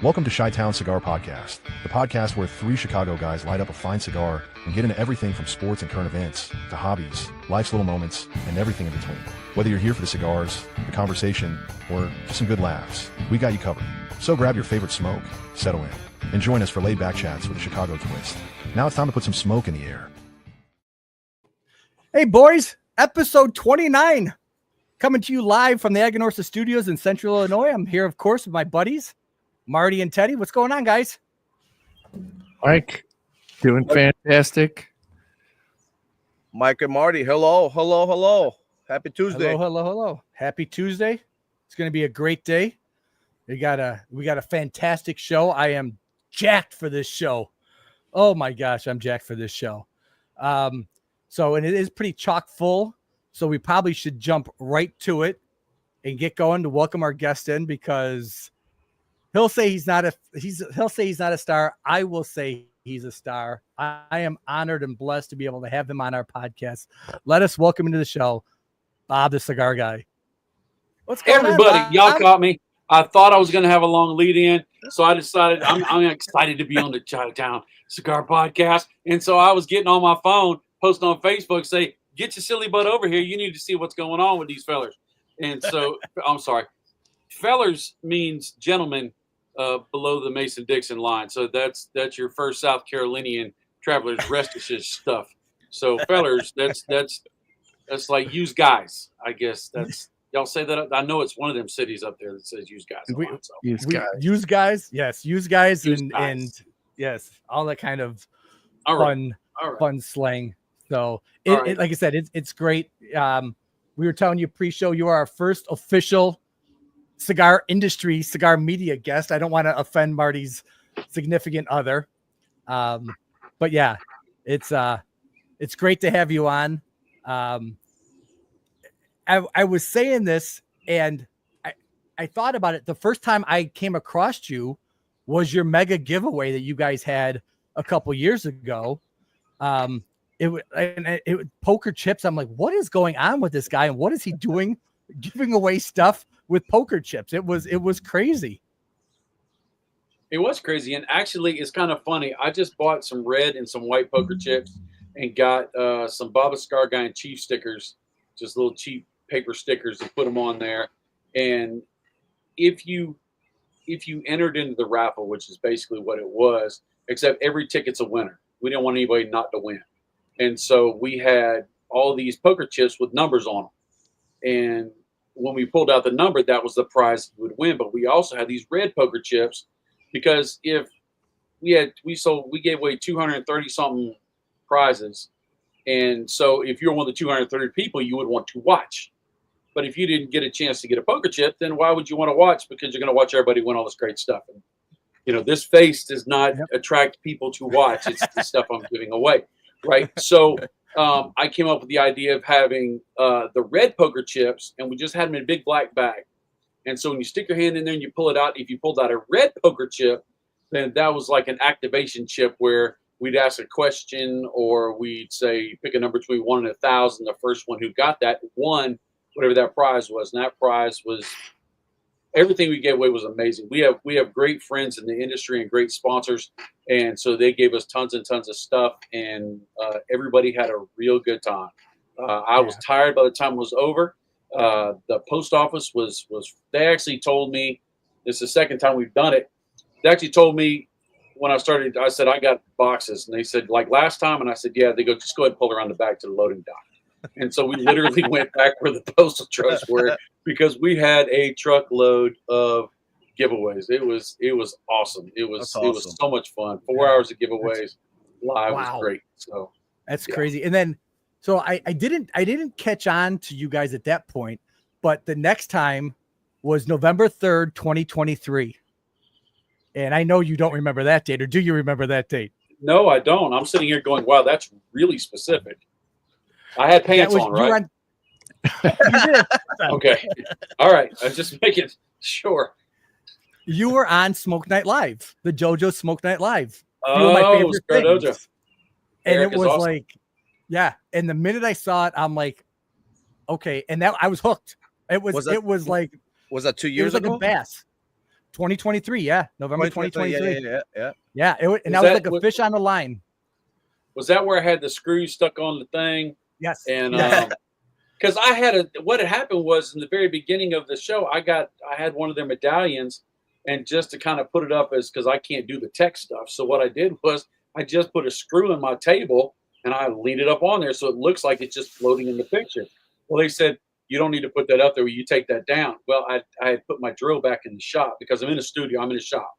Welcome to Chi-Town Cigar Podcast, the podcast where three Chicago guys light up a fine cigar and get into everything from sports and current events to hobbies, life's little moments, and everything in between. Whether you're here for the cigars, the conversation, or just some good laughs, we got you covered. So grab your favorite smoke, settle in, and join us for laid-back chats with a Chicago twist. Now it's time to put some smoke in the air. Hey, boys, episode 29, coming to you live from the Aganorsa Studios in Central Illinois. I'm here, of course, with my buddies, Marty and Teddy. What's going on, guys? Mike, doing fantastic. Mike and Marty, hello. Happy Tuesday. Hello. Happy Tuesday. It's going to be a great day. We got a fantastic show. I am jacked for this show. Oh my gosh, I'm jacked for this show. And it is pretty chock full. So we probably should jump right to it and get going to welcome our guest in, because he'll say he's not a star. I will say he's a star. I am honored and blessed to be able to have him on our podcast. Let us welcome into the show, Bob the Cigar Guy. What's going on, everybody? Y'all caught me. I thought I was going to have a long lead in, so I decided I'm excited to be on the Chi-Town Cigar Podcast. And so I was getting on my phone, posting on Facebook, say, "Get your silly butt over here. You need to see what's going on with these fellers." And so I'm sorry. Fellers means gentlemen below the Mason-Dixon line. So that's your first South Carolinian traveler's restishes stuff. So fellers, that's like use guys. I guess that's y'all say that. I know it's one of them cities up there that says use guys. Use guys. Yes, use guys and yes, all that kind of fun slang. So like I said, it's great. We were telling you pre-show, you are our first official cigar industry, cigar media guest. I don't want to offend Marty's significant other. But yeah, it's great to have you on. I was saying this, and I thought about it. The first time I came across you was your mega giveaway that you guys had a couple years ago. It was poker chips. I'm like, what is going on with this guy, and what is he doing, giving away stuff with poker chips? It was crazy. It was crazy, and actually, it's kind of funny. I just bought some red and some white poker chips, and got some Bob the Cigar Guy and Chief stickers, just little cheap paper stickers, and put them on there. And if you entered into the raffle, which is basically what it was, except every ticket's a winner. We didn't want anybody not to win. And so we had all these poker chips with numbers on them. And when we pulled out the number, that was the prize we would win. But we also had these red poker chips, because if we gave away 230 something prizes. And so if you're one of the 230 people, you would want to watch. But if you didn't get a chance to get a poker chip, then why would you want to watch? Because you're going to watch everybody win all this great stuff. And, this face does not attract people to watch. It's the stuff I'm giving away, right? So I came up with the idea of having the red poker chips, and we just had them in a big black bag. And so when you stick your hand in there and you pull it out, if you pulled out a red poker chip, then that was like an activation chip where we'd ask a question, or we'd say pick a number between 1 and 1,000. The first one who got that won whatever that prize was, and that prize was everything we gave away was amazing. We have great friends in the industry and great sponsors, and so they gave us tons and tons of stuff, and everybody had a real good time. I was tired by the time it was over. The post office was. They actually told me, this is the second time we've done it. They actually told me when I started, I said, I got boxes. And they said, like last time? And I said, yeah. They go, just go ahead and pull around the back to the loading dock. And so we literally went back where the postal trucks were, because we had a truckload of giveaways. It was awesome. It was so much fun. 4 hours of giveaways live was great. So that's crazy. And then, so I didn't catch on to you guys at that point, but the next time was November 3rd, 2023. And I know you don't remember that date, or do you remember that date? No, I don't. I'm sitting here going, wow, that's really specific. I had pants on, right? Okay. All right. I was just making sure. You were on Smoke Night Live, the JoJo Smoke Night Live. Oh, my favorite things. JoJo. And Eric it was awesome. like, yeah. And the minute I saw it, I'm like, okay. And that I was hooked. Was that 2 years ago? Like a bass. 2023, yeah, November 2023. Yeah. And that was like a fish on the line. Was that where I had the screw stuck on the thing? Yes. And yes. because what had happened was in the very beginning of the show, I had one of their medallions, and just to kind of put it up as, because I can't do the tech stuff. So what I did was I just put a screw in my table and I leaned it up on there so it looks like it's just floating in the picture. Well, they said, you don't need to put that up there. You take that down. Well, I had put my drill back in the shop because I'm in a studio. I'm in a shop,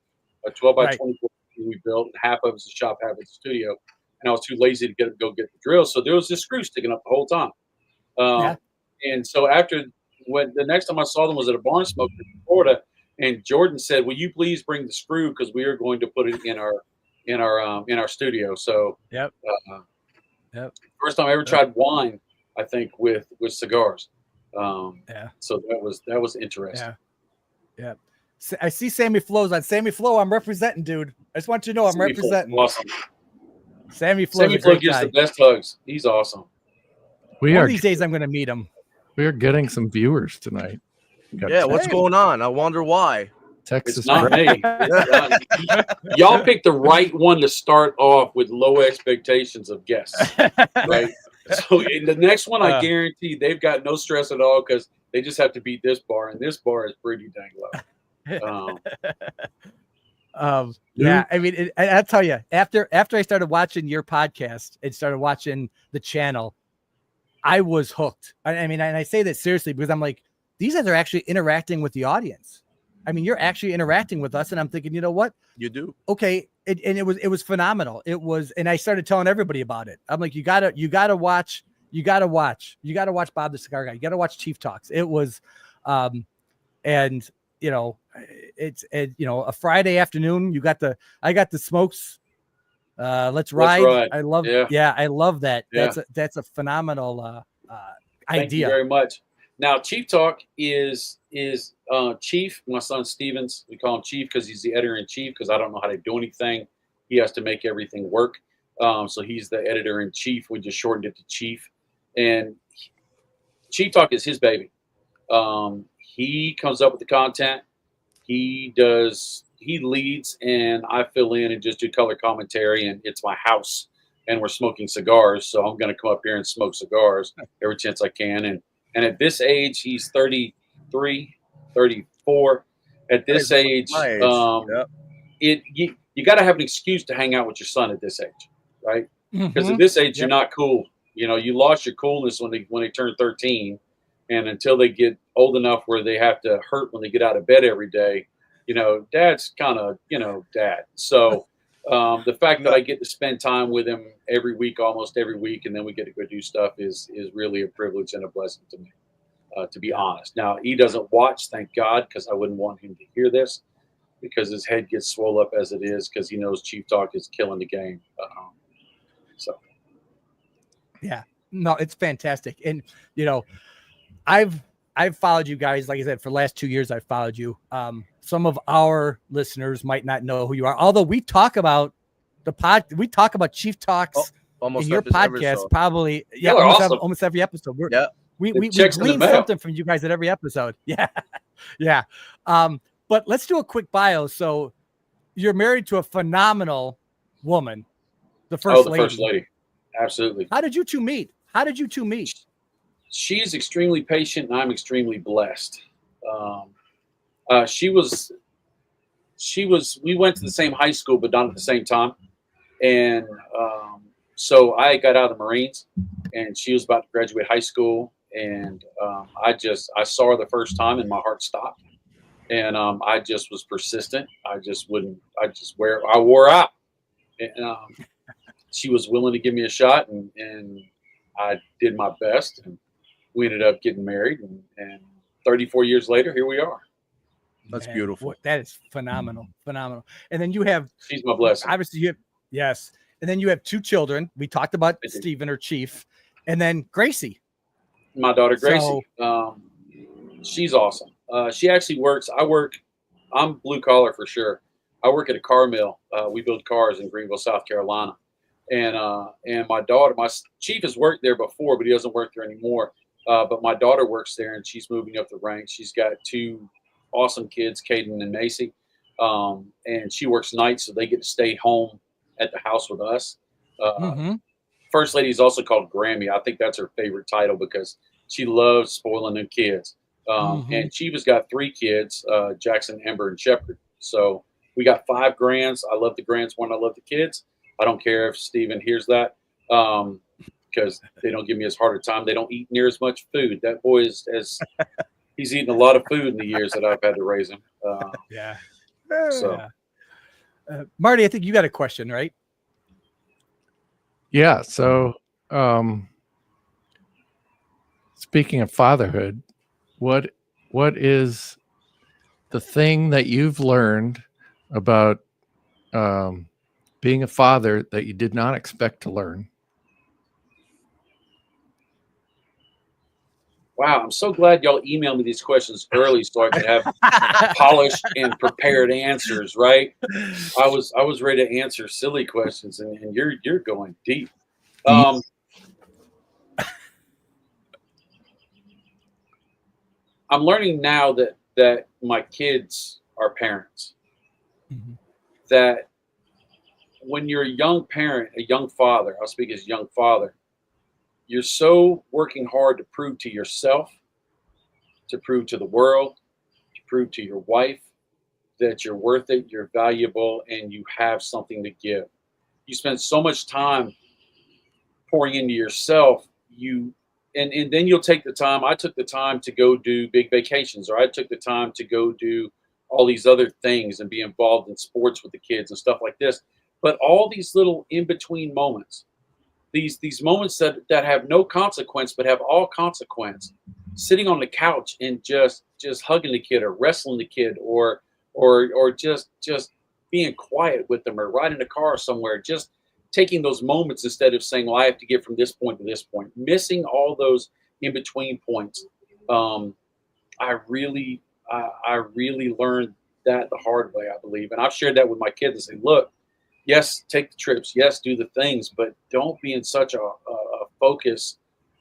a 12 by 24 we built. And half of it's a shop, half of it's a studio. And I was too lazy to go get the drill. So there was this screw sticking up the whole time. And so when the next time I saw them was at a barn smoker in Florida, and Jordan said, "Will you please bring the screw because we are going to put it in our studio." So first time I ever tried wine, I think with cigars. So that was interesting. Yeah. I see Sammy Flo's on. Sammy Flo, I'm representing, dude. I just want you to know I'm representing. Awesome. Sammy Flo gives the best hugs. He's awesome. One of these days I'm going to meet him. We are getting some viewers tonight. Yeah, what's going on? I wonder why. Texas. It's not me. Y'all picked the right one to start off with low expectations of guests, right? So in the next one, I guarantee they've got no stress at all because they just have to beat this bar, and this bar is pretty dang low. Yeah, I mean, I'll tell you, after I started watching your podcast and started watching the channel, I was hooked. I mean, and I say that seriously because I'm like, these guys are actually interacting with the audience. I mean, you're actually interacting with us, and I'm thinking, you know what? You do. Okay, and it was phenomenal. It was, and I started telling everybody about it. I'm like, you gotta watch Bob the Cigar Guy. You gotta watch Chief Talks. It was, and you know, it's a Friday afternoon. I got the smokes. Let's ride. I love. Yeah, I love that. Yeah. That's a phenomenal Thank idea. you very much. Now, Chief Talk is Chief. My son Stevens, we call him Chief because he's the editor-in-chief. Because I don't know how to do anything, he has to make everything work. So he's the editor-in-chief. We just shortened it to Chief. And Chief Talk is his baby. He comes up with the content. He leads, and I fill in and just do color commentary. And it's my house, and we're smoking cigars. So I'm going to come up here and smoke cigars every chance I can. And at this age, he's 33, 34. At this age, you got to have an excuse to hang out with your son at this age, right? Because at this age, you're not cool. You know, you lost your coolness when they turn 13, and until they get old enough where they have to hurt when they get out of bed every day, you know, dad's kind of, dad. So the fact that I get to spend time with him every week, almost every week, and then we get to go do stuff is really a privilege and a blessing to me, to be honest. Now, he doesn't watch, thank God, because I wouldn't want him to hear this because his head gets swole up as it is because he knows Chief Talk is killing the game. Yeah, no, it's fantastic. And, I've followed you guys, like I said, for the last 2 years, I've followed you. Some of our listeners might not know who you are, although we talk about we talk about Chief Talks in your podcast, episode. Probably. Yeah, almost every episode. We glean something from you guys at every episode. Yeah. Yeah. But let's do a quick bio. So you're married to a phenomenal woman, the first lady. First lady. Absolutely. How did you two meet? She's extremely patient, and I'm extremely blessed. We went to the same high school, but not at the same time. And so I got out of the Marines, and she was about to graduate high school. And I saw her the first time, and my heart stopped. And I just was persistent. I wore out. And she was willing to give me a shot, and I did my best. And we ended up getting married, and 34 years later, here we are. That's beautiful. That is phenomenal. And then you have, she's my blessing. Obviously, yes. And then you have 2 children. We talked about Stephen or Chief, and then Gracie. My daughter Gracie. She's awesome. She actually works. I'm blue collar for sure. I work at a car mill. We build cars in Greenville, South Carolina. And my daughter, my Chief has worked there before, but he doesn't work there anymore. But my daughter works there, and she's moving up the ranks. She's got 2 awesome kids, Caden and Macy. and she works nights, so they get to stay home at the house with us. First lady is also called Grammy. I think that's her favorite title because she loves spoiling them kids. And Chiva's got 3 kids, Jackson, Ember, and Shepherd. So we got 5 grands. I love the grands more than I love the kids. I don't care if Steven hears that because they don't give me as hard a time. They don't eat near as much food. That boy he's eaten a lot of food in the years that I've had to raise him. So, Marty, I think you got a question, right? Yeah. So, speaking of fatherhood, what is the thing that you've learned about being a father that you did not expect to learn? wow, I'm so glad y'all emailed me these questions early so I could have polished and prepared answers, right? I was ready to answer silly questions, and you're going deep. I'm learning now that my kids are parents. That when you're a young parent, a young father, I'll speak as a young father, you're so working hard to prove to yourself, to prove to the world, to prove to your wife that you're worth it, you're valuable, and you have something to give. You spend so much time pouring into yourself, and then you'll take the time. I took the time to go do big vacations, or I took the time to go do all these other things and be involved in sports with the kids and stuff like this. But all these little in-between moments, these moments that have no consequence but have all consequence, sitting on the couch and just hugging the kid or wrestling the kid or just being quiet with them or riding a car somewhere, just taking those moments instead of saying, well, I have to get from this point to this point, missing all those in-between points. I really learned that the hard way, I believe. And I've shared that with my kids and say, look, yes, take the trips. Yes, do the things, but don't be in such a focus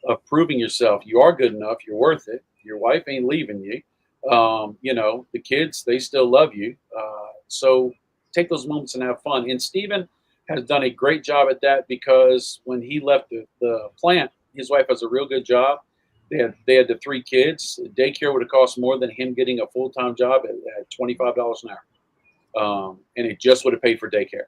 of proving yourself. You are good enough. You're worth it. Your wife ain't leaving you. The kids, they still love you. So take those moments and have fun. And Steven has done a great job at that because when he left the plant, his wife has a real good job. They had the 3 kids. Daycare would have cost more than him getting a full-time job at $25 an hour. And it just would have paid for daycare.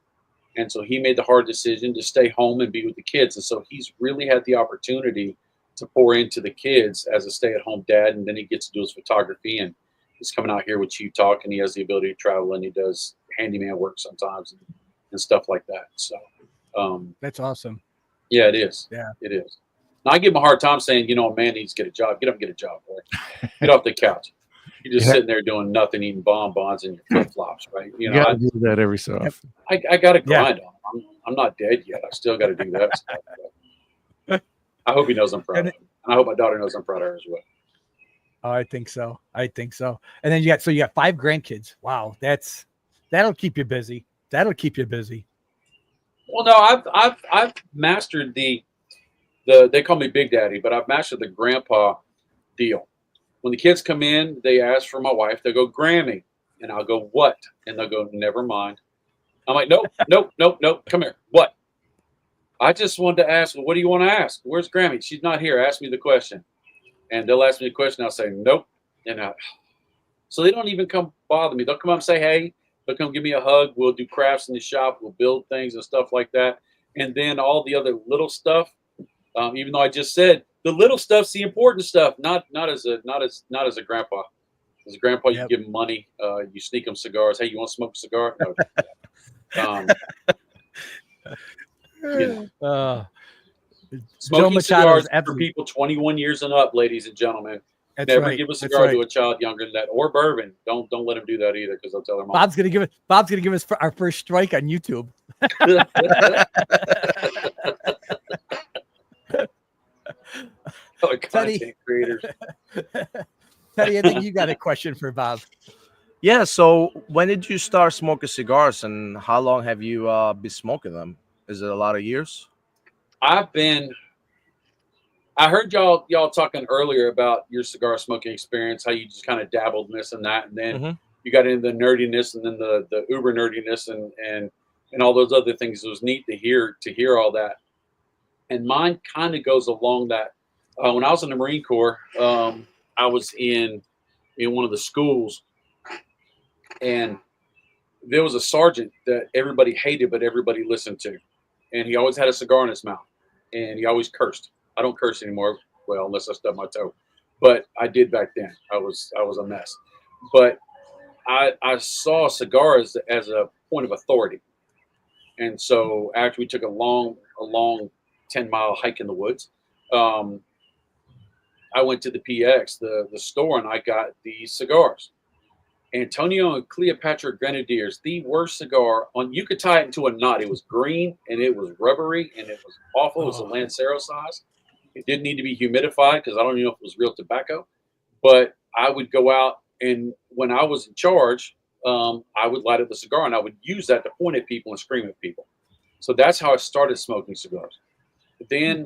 And so he made the hard decision to stay home and be with the kids. And so he's really had the opportunity to pour into the kids as a stay-at-home dad. And then he gets to do his photography, and he's coming out here with Chief Talk, and he has the ability to travel, and he does handyman work sometimes and stuff like that. So that's awesome. Yeah, it is. Yeah, it is. Now, I give him a hard time saying, a man needs to get a job. Get up and get a job, boy. Get off the couch. You're just sitting there doing nothing, eating bonbons and your flip-flops, right? You gotta do that every so often. I got to grind on him. I'm not dead yet. I still got to do that stuff. I hope he knows I'm proud of him. And I hope my daughter knows I'm proud of her as well. Oh, I think so. And then you got 5 grandkids. Wow, that'll keep you busy. Well, no, I've mastered they call me Big Daddy, but I've mastered the grandpa deal. When the kids come in, they ask for my wife. They'll go, Grammy. And I'll go, what? And they'll go, never mind. I'm like, nope. Come here. What? I just wanted to ask, what do you want to ask? Where's Grammy? She's not here. Ask me the question. And they'll ask me the question. I'll say, nope. So they don't even come bother me. They'll come up and say, hey. They'll come give me a hug. We'll do crafts in the shop. We'll build things and stuff like that. And then all the other little stuff, even though I just said the little stuff's the important stuff, not as a grandpa. As a grandpa, you give them money. You sneak them cigars. Hey, you want to smoke a cigar? No. Smoking cigars for people 21 years and up, ladies and gentlemen. Never give a cigar to a child younger than that, or bourbon. Don't let them do that either, because they'll tell their mom. Bob's gonna give us our first strike on YouTube. Content creators. Teddy, I think you got a question for Bob. Yeah. So when did you start smoking cigars, and how long have you been smoking them? Is it a lot of years? I heard y'all talking earlier about your cigar smoking experience, how you just kind of dabbled in this and that, and then you got into the nerdiness and then the uber nerdiness and all those other things. It was neat to hear all that. And mine kind of goes along that. When I was in the Marine Corps, I was in one of the schools, and there was a sergeant that everybody hated, but everybody listened to. And he always had a cigar in his mouth, and he always cursed. I don't curse anymore. Well, unless I stub my toe, but I did back then. I was a mess. But I saw cigars as a point of authority. And so after we took a long 10-mile hike in the woods, I went to the PX, the store, and I got these cigars. Antonio and Cleopatra Grenadiers, the worst cigar on. You could tie it into a knot. It was green and it was rubbery and it was awful. It was a Lancero size. It didn't need to be humidified because I don't even know if it was real tobacco. But I would go out, and when I was in charge, I would light up the cigar and I would use that to point at people and scream at people. So that's how I started smoking cigars. But then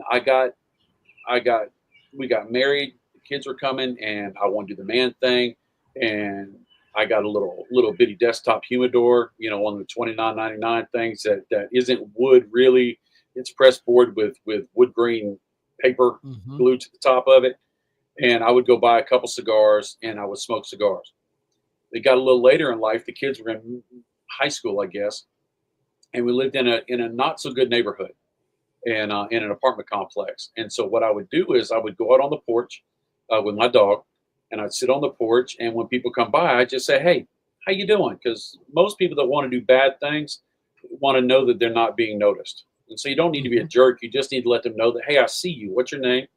we got married, the kids were coming, and I wanted to do the man thing. And I got a little bitty desktop humidor, one of the $29.99 things that isn't wood really. It's pressed board with wood grain paper glued to the top of it. And I would go buy a couple cigars and I would smoke cigars. It got a little later in life. The kids were in high school, I guess. And we lived in a not so good neighborhood and in an apartment complex. And so what I would do is I would go out on the porch with my dog, and I'd sit on the porch. And when people come by, I'd just say, "Hey, how you doing?" Because most people that want to do bad things want to know that they're not being noticed. And so you don't need to be a jerk. You just need to let them know that, "Hey, I see you. What's your name?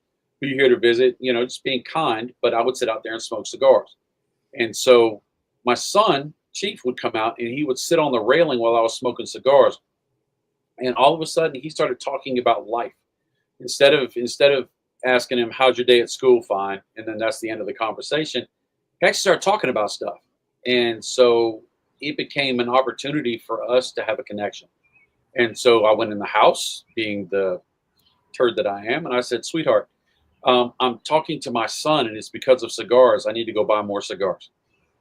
Who you here to visit?" Just being kind. But I would sit out there and smoke cigars. And so my son, Chief, would come out and he would sit on the railing while I was smoking cigars. And all of a sudden he started talking about life. Instead of asking him, "How's your day at school?" "Fine." And then that's the end of the conversation. He actually started talking about stuff. And so it became an opportunity for us to have a connection. And so I went in the house, being the turd that I am, and I said, "Sweetheart, I'm talking to my son, and it's because of cigars. I need to go buy more cigars."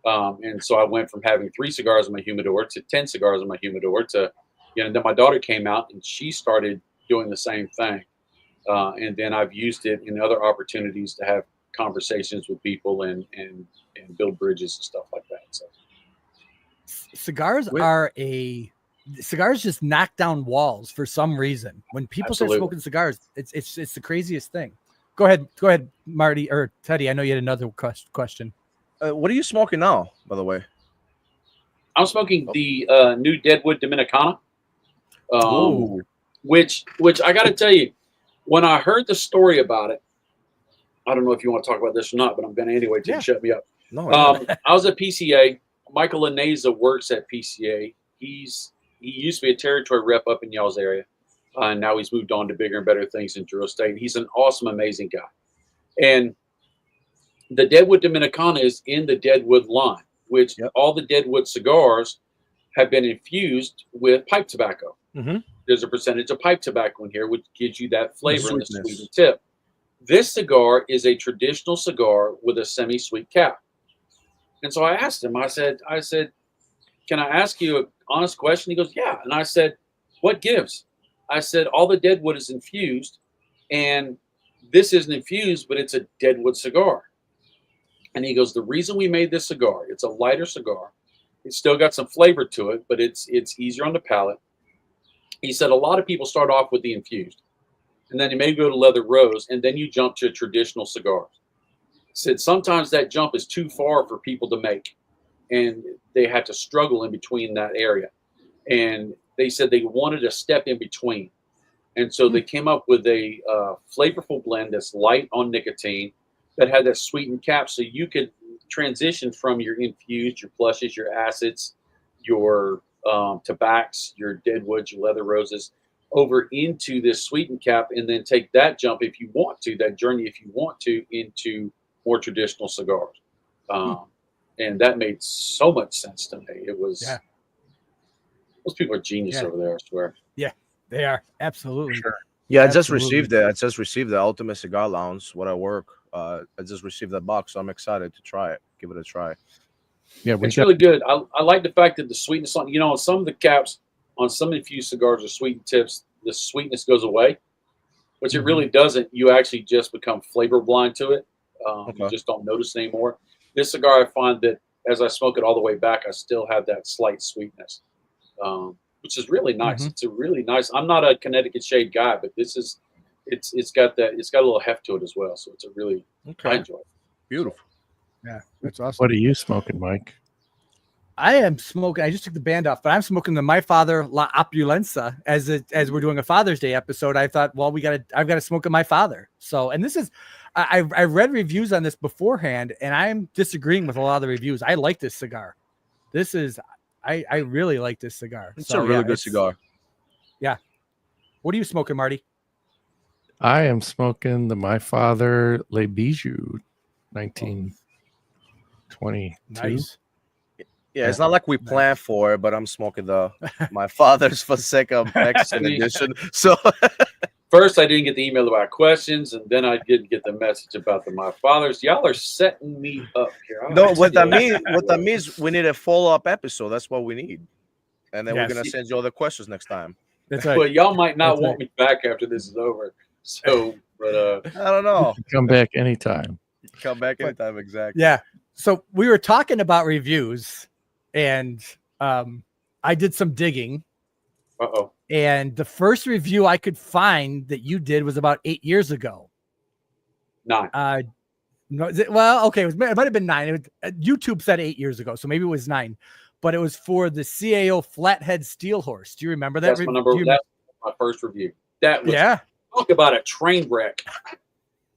And so I went from having 3 cigars in my humidor to 10 cigars in my humidor to, then my daughter came out and she started doing the same thing. And then I've used it in other opportunities to have conversations with people and build bridges and stuff like that. So cigars just knock down walls for some reason. When people Absolutely. start smoking cigars, it's the craziest thing. Go ahead, Marty or Teddy. I know you had another question. What are you smoking now, by the way? I'm smoking the new Deadwood Dominicana, Ooh. which I got to tell you, when I heard the story about it, I don't know if you want to talk about this or not, but I'm going to anyway till you shut me up. No, I was at PCA. Michael Laneza works at PCA. He used to be a territory rep up in y'all's area. And now he's moved on to bigger and better things in Drew State. He's an awesome, amazing guy. And the Deadwood Dominicana is in the Deadwood line, which all the Deadwood cigars have been infused with pipe tobacco. Mm-hmm. There's a percentage of pipe tobacco in here, which gives you that flavor and the Sweetness. sweet tip. This cigar is a traditional cigar with a semi-sweet cap. And so I asked him, I said, "Can I ask you an honest question?" He goes, "Yeah." And I said, "What gives?" I said, "All the Deadwood is infused, and this isn't infused, but it's a Deadwood cigar." And he goes, "The reason we made this cigar, it's a lighter cigar. It's still got some flavor to it, but it's easier on the palate." He said, "A lot of people start off with the infused, and then you may go to leather rose, and then you jump to traditional cigars." He said, "Sometimes that jump is too far for people to make, and they had to struggle in between that area." And they said they wanted a step in between. And so they came up with a flavorful blend that's light on nicotine, that had that sweetened cap, so you could transition from your infused, your plushes, your acids, your tobacs, your deadwoods, your leather roses, over into this sweetened cap, and then take that jump if you want to, that journey if you want to, into more traditional cigars. And that made so much sense to me. It was, those people are genius over there, I swear. Yeah, they are. Absolutely. Sure. Yeah, I just Absolutely. received it. I just received the Ultimate Cigar Lounge, where I work. I just received that box, so I'm excited to try it. Give it a try. Yeah, It's really good. I like the fact that the sweetness on on some of the caps on some infused cigars or sweetened tips, the sweetness goes away, which it really doesn't. You actually just become flavor blind to it. You just don't notice anymore. This cigar, I find that as I smoke it all the way back, I still have that slight sweetness, which is really nice. It's a really nice. I'm not a Connecticut shade guy, but this is it's got a little heft to it as well. So it's a really I enjoy it. Beautiful. Yeah, that's awesome. What are you smoking, Mike? I am smoking. I just took the band off, but I'm smoking the My Father La Opulenza as we're doing a Father's Day episode. I thought, well, I've got to smoke a My Father. So, and this is, I read reviews on this beforehand, and I'm disagreeing with a lot of the reviews. I like this cigar. This is, I really like this cigar. It's a really good cigar. Yeah. What are you smoking, Marty? I am smoking the My Father Le Bijou, 1922. Nice. Yeah, it's not like we planned for it, but I'm smoking my father's Fonseca Mexican edition. So first, I didn't get the email about questions, and then I didn't get the message about my father's. Y'all are setting me up here. What that means, we need a follow-up episode. That's what we need, and then we're gonna send you all the questions next time. That's right. But y'all might not want me back after this is over. So, but I don't know. Come back anytime. Come back anytime, exactly. Yeah. So we were talking about reviews. And I did some digging. And the first review I could find that you did was about 8 years ago. 9. No, well, okay, it might have been 9. YouTube said 8 years ago, so maybe it was 9. But it was for the CAO Flathead Steel Horse. Do you remember that? That's my number. That's my first review. That was talk about a train wreck.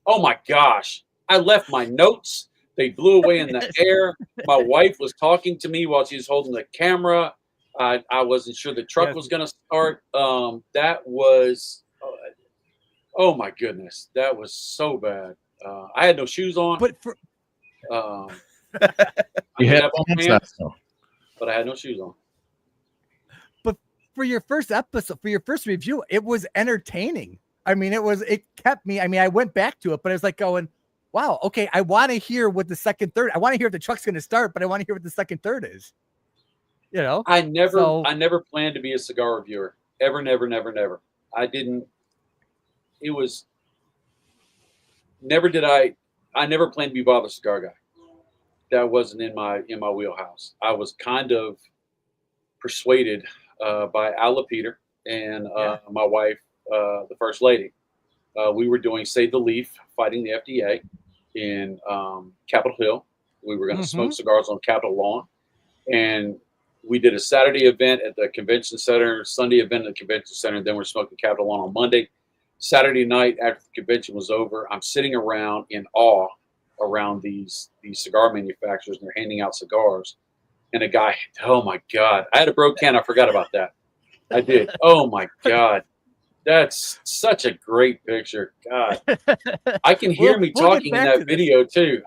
Oh my gosh! I left my notes. They blew away in the air. My wife was talking to me while she was holding the camera. I wasn't sure the truck was going to start. That was, oh my goodness, that was so bad. I had no shoes on. But for you had pants, but I had no shoes on. But for your first episode, for your first review, it was entertaining. I mean, it kept me. I mean, I went back to it, but I was like going, wow, okay, I want to hear what the second, third. I want to hear if the truck's going to start, but I want to hear what the second, third is. You know, I never planned to be a cigar reviewer. Ever, never. I didn't. It was never did I never planned to be Bob the Cigar Guy. That wasn't in my wheelhouse. I was kind of persuaded by Al Peter and my wife, the First Lady. We were doing Save the Leaf, fighting the FDA in Capitol Hill. We were going to smoke cigars on Capitol Lawn. And we did a Saturday event at the convention center, Sunday event at the convention center, and then we're smoking Capitol Lawn on Monday. Saturday night after the convention was over, I'm sitting around in awe around these cigar manufacturers, and they're handing out cigars. And a guy, oh my God, I had a broke can. I forgot about that. I did. Oh my God. That's such a great picture. God, I can hear me talking in that video too.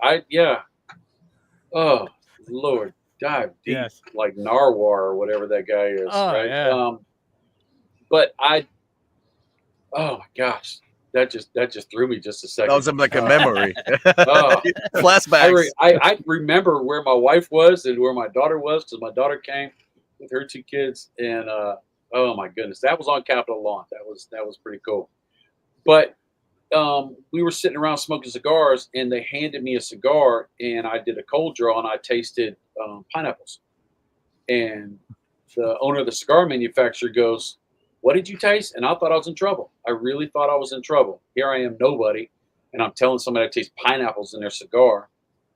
Oh Lord, dive deep like Narwhal or whatever that guy is. Right. Yeah. But oh my gosh, that just threw me just a second. That was like a memory. Flashbacks. I remember where my wife was and where my daughter was, because my daughter came with her 2 kids, and oh my goodness, that was on Capitol Lawn. That was pretty cool. But we were sitting around smoking cigars, and they handed me a cigar, and I did a cold draw, and I tasted pineapples. And the owner of the cigar manufacturer goes, "What did you taste?" And I thought I was in trouble. I really thought I was in trouble. Here I am, nobody, and I'm telling somebody I taste pineapples in their cigar.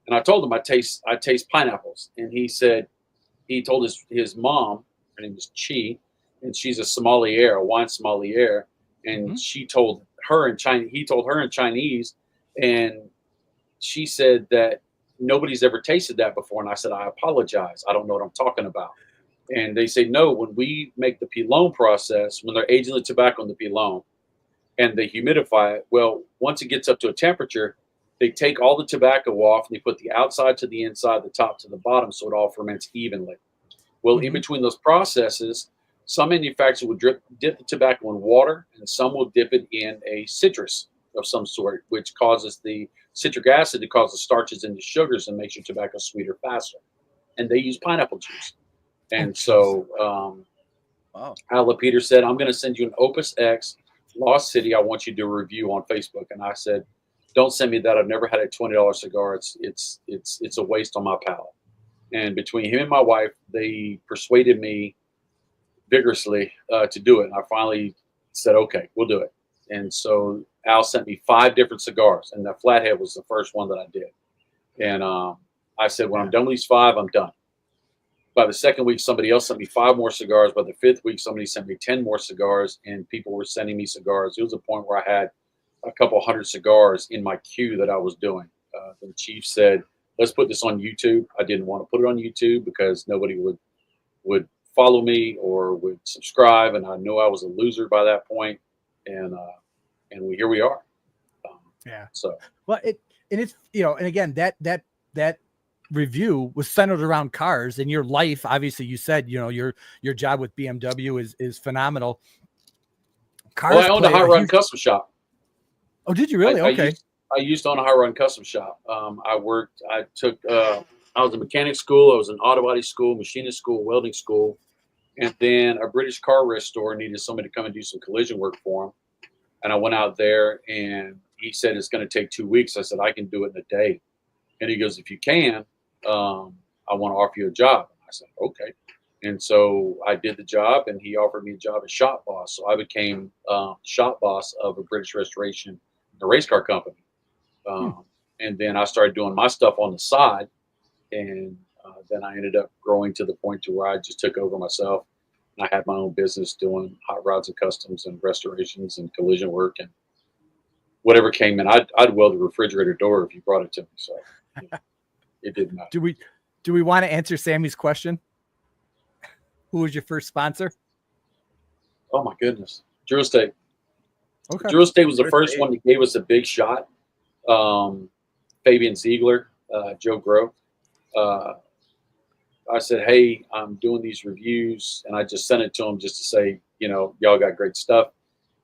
And I told him I taste pineapples, and he told his mom, her name is Chi, and she's a sommelier, a wine sommelier, and she told her in Chinese. He told her in Chinese, and she said that nobody's ever tasted that before. And I said, I apologize. I don't know what I'm talking about. And they say, no, when we make the pilon process, when they're aging the tobacco in the pilon and they humidify it, well, once it gets up to a temperature, they take all the tobacco off and they put the outside to the inside, the top to the bottom, so it all ferments evenly. Well, in between those processes, some manufacturers will dip the tobacco in water, and some will dip it in a citrus of some sort, which causes the citric acid to cause the starches into sugars and makes your tobacco sweeter faster. and they use pineapple juice. And Oh, Wow. Ala Peter said, I'm going to send you an Opus X Lost City. I want you to review on Facebook. And I said, don't send me that. I've never had a $20 cigar. It's a waste on my palate. And between him and my wife, they persuaded me vigorously to do it. And I finally said, okay, we'll do it. And so Al sent me 5 different cigars, and the Flathead was the first one that I did. And I said, when I'm done with these 5, I'm done. By the second week, somebody else sent me 5 more cigars. By the 5th week, somebody sent me 10 more cigars, and people were sending me cigars. It was a point where I had a couple hundred cigars in my queue that I was doing. The chief said, let's put this on YouTube. I didn't want to put it on YouTube because nobody would follow me or would subscribe, and I knew I was a loser by that point. And here we are. So well, it's and again that review was centered around cars, and your life, obviously, you said your job with BMW is phenomenal. Cars. Well, I owned a high run custom shop. Oh, did you really? Okay. I used to own a high run custom shop. I was in mechanic school. I was in auto body school, machinist school, welding school. And then a British car wreck store needed somebody to come and do some collision work for them. And I went out there, and he said, it's going to take 2 weeks. I said, I can do it in a day. And he goes, if you can, I want to offer you a job. I said, okay. And so I did the job, and he offered me a job as shop boss. So I became shop boss of a British restoration, a race car company. And then I started doing my stuff on the side. And then I ended up growing to the point to where I just took over myself. And I had my own business doing hot rods and customs and restorations and collision work, and whatever came in. I'd weld the refrigerator door if you brought it to me. So it didn't matter. Do we want to answer Sammy's question? Who was your first sponsor? Oh my goodness. Drew Estate. Okay. Drew Estate was the first one that gave us a big shot. Fabian Ziegler, Joe Groh. I said, hey, I'm doing these reviews, and I just sent it to them just to say, y'all got great stuff.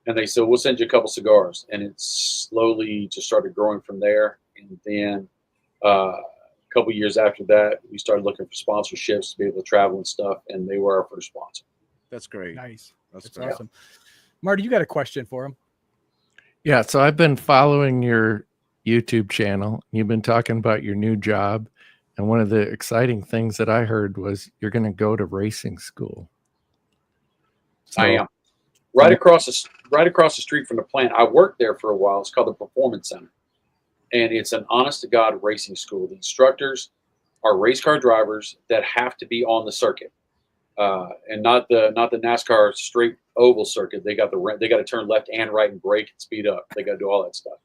And they said, we'll send you a couple cigars. And it slowly just started growing from there. And then a couple years after that, we started looking for sponsorships to be able to travel and stuff. And they were our first sponsor. That's great. Nice. That's awesome. Marty, you got a question for him? Yeah. So I've been following your YouTube channel. You've been talking about your new job. And one of the exciting things that I heard was you're going to go to racing school. So, I am. Right across the street from the plant. I worked there for a while. It's called the Performance Center. And it's an honest to God racing school. The instructors are race car drivers that have to be on the circuit. And not the NASCAR straight oval circuit. They got to turn left and right and brake and speed up. They got to do all that stuff.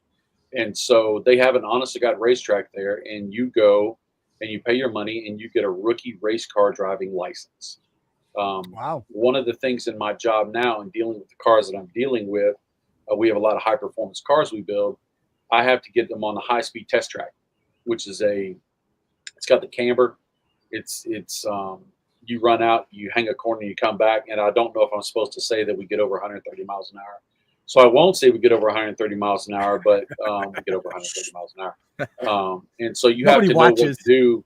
And so they have an honest to God racetrack there, and you go and you pay your money and you get a rookie race car driving license. Wow. One of the things in my job now and dealing with the cars that I'm dealing with, we have a lot of high performance cars we build. I have to get them on the high speed test track, which is it's got the camber. It's you run out, you hang a corner, you come back. And I don't know if I'm supposed to say that we get over 130 miles an hour. So I won't say we get over 130 miles an hour, but we get over 130 miles an hour. And so you have to know what to do.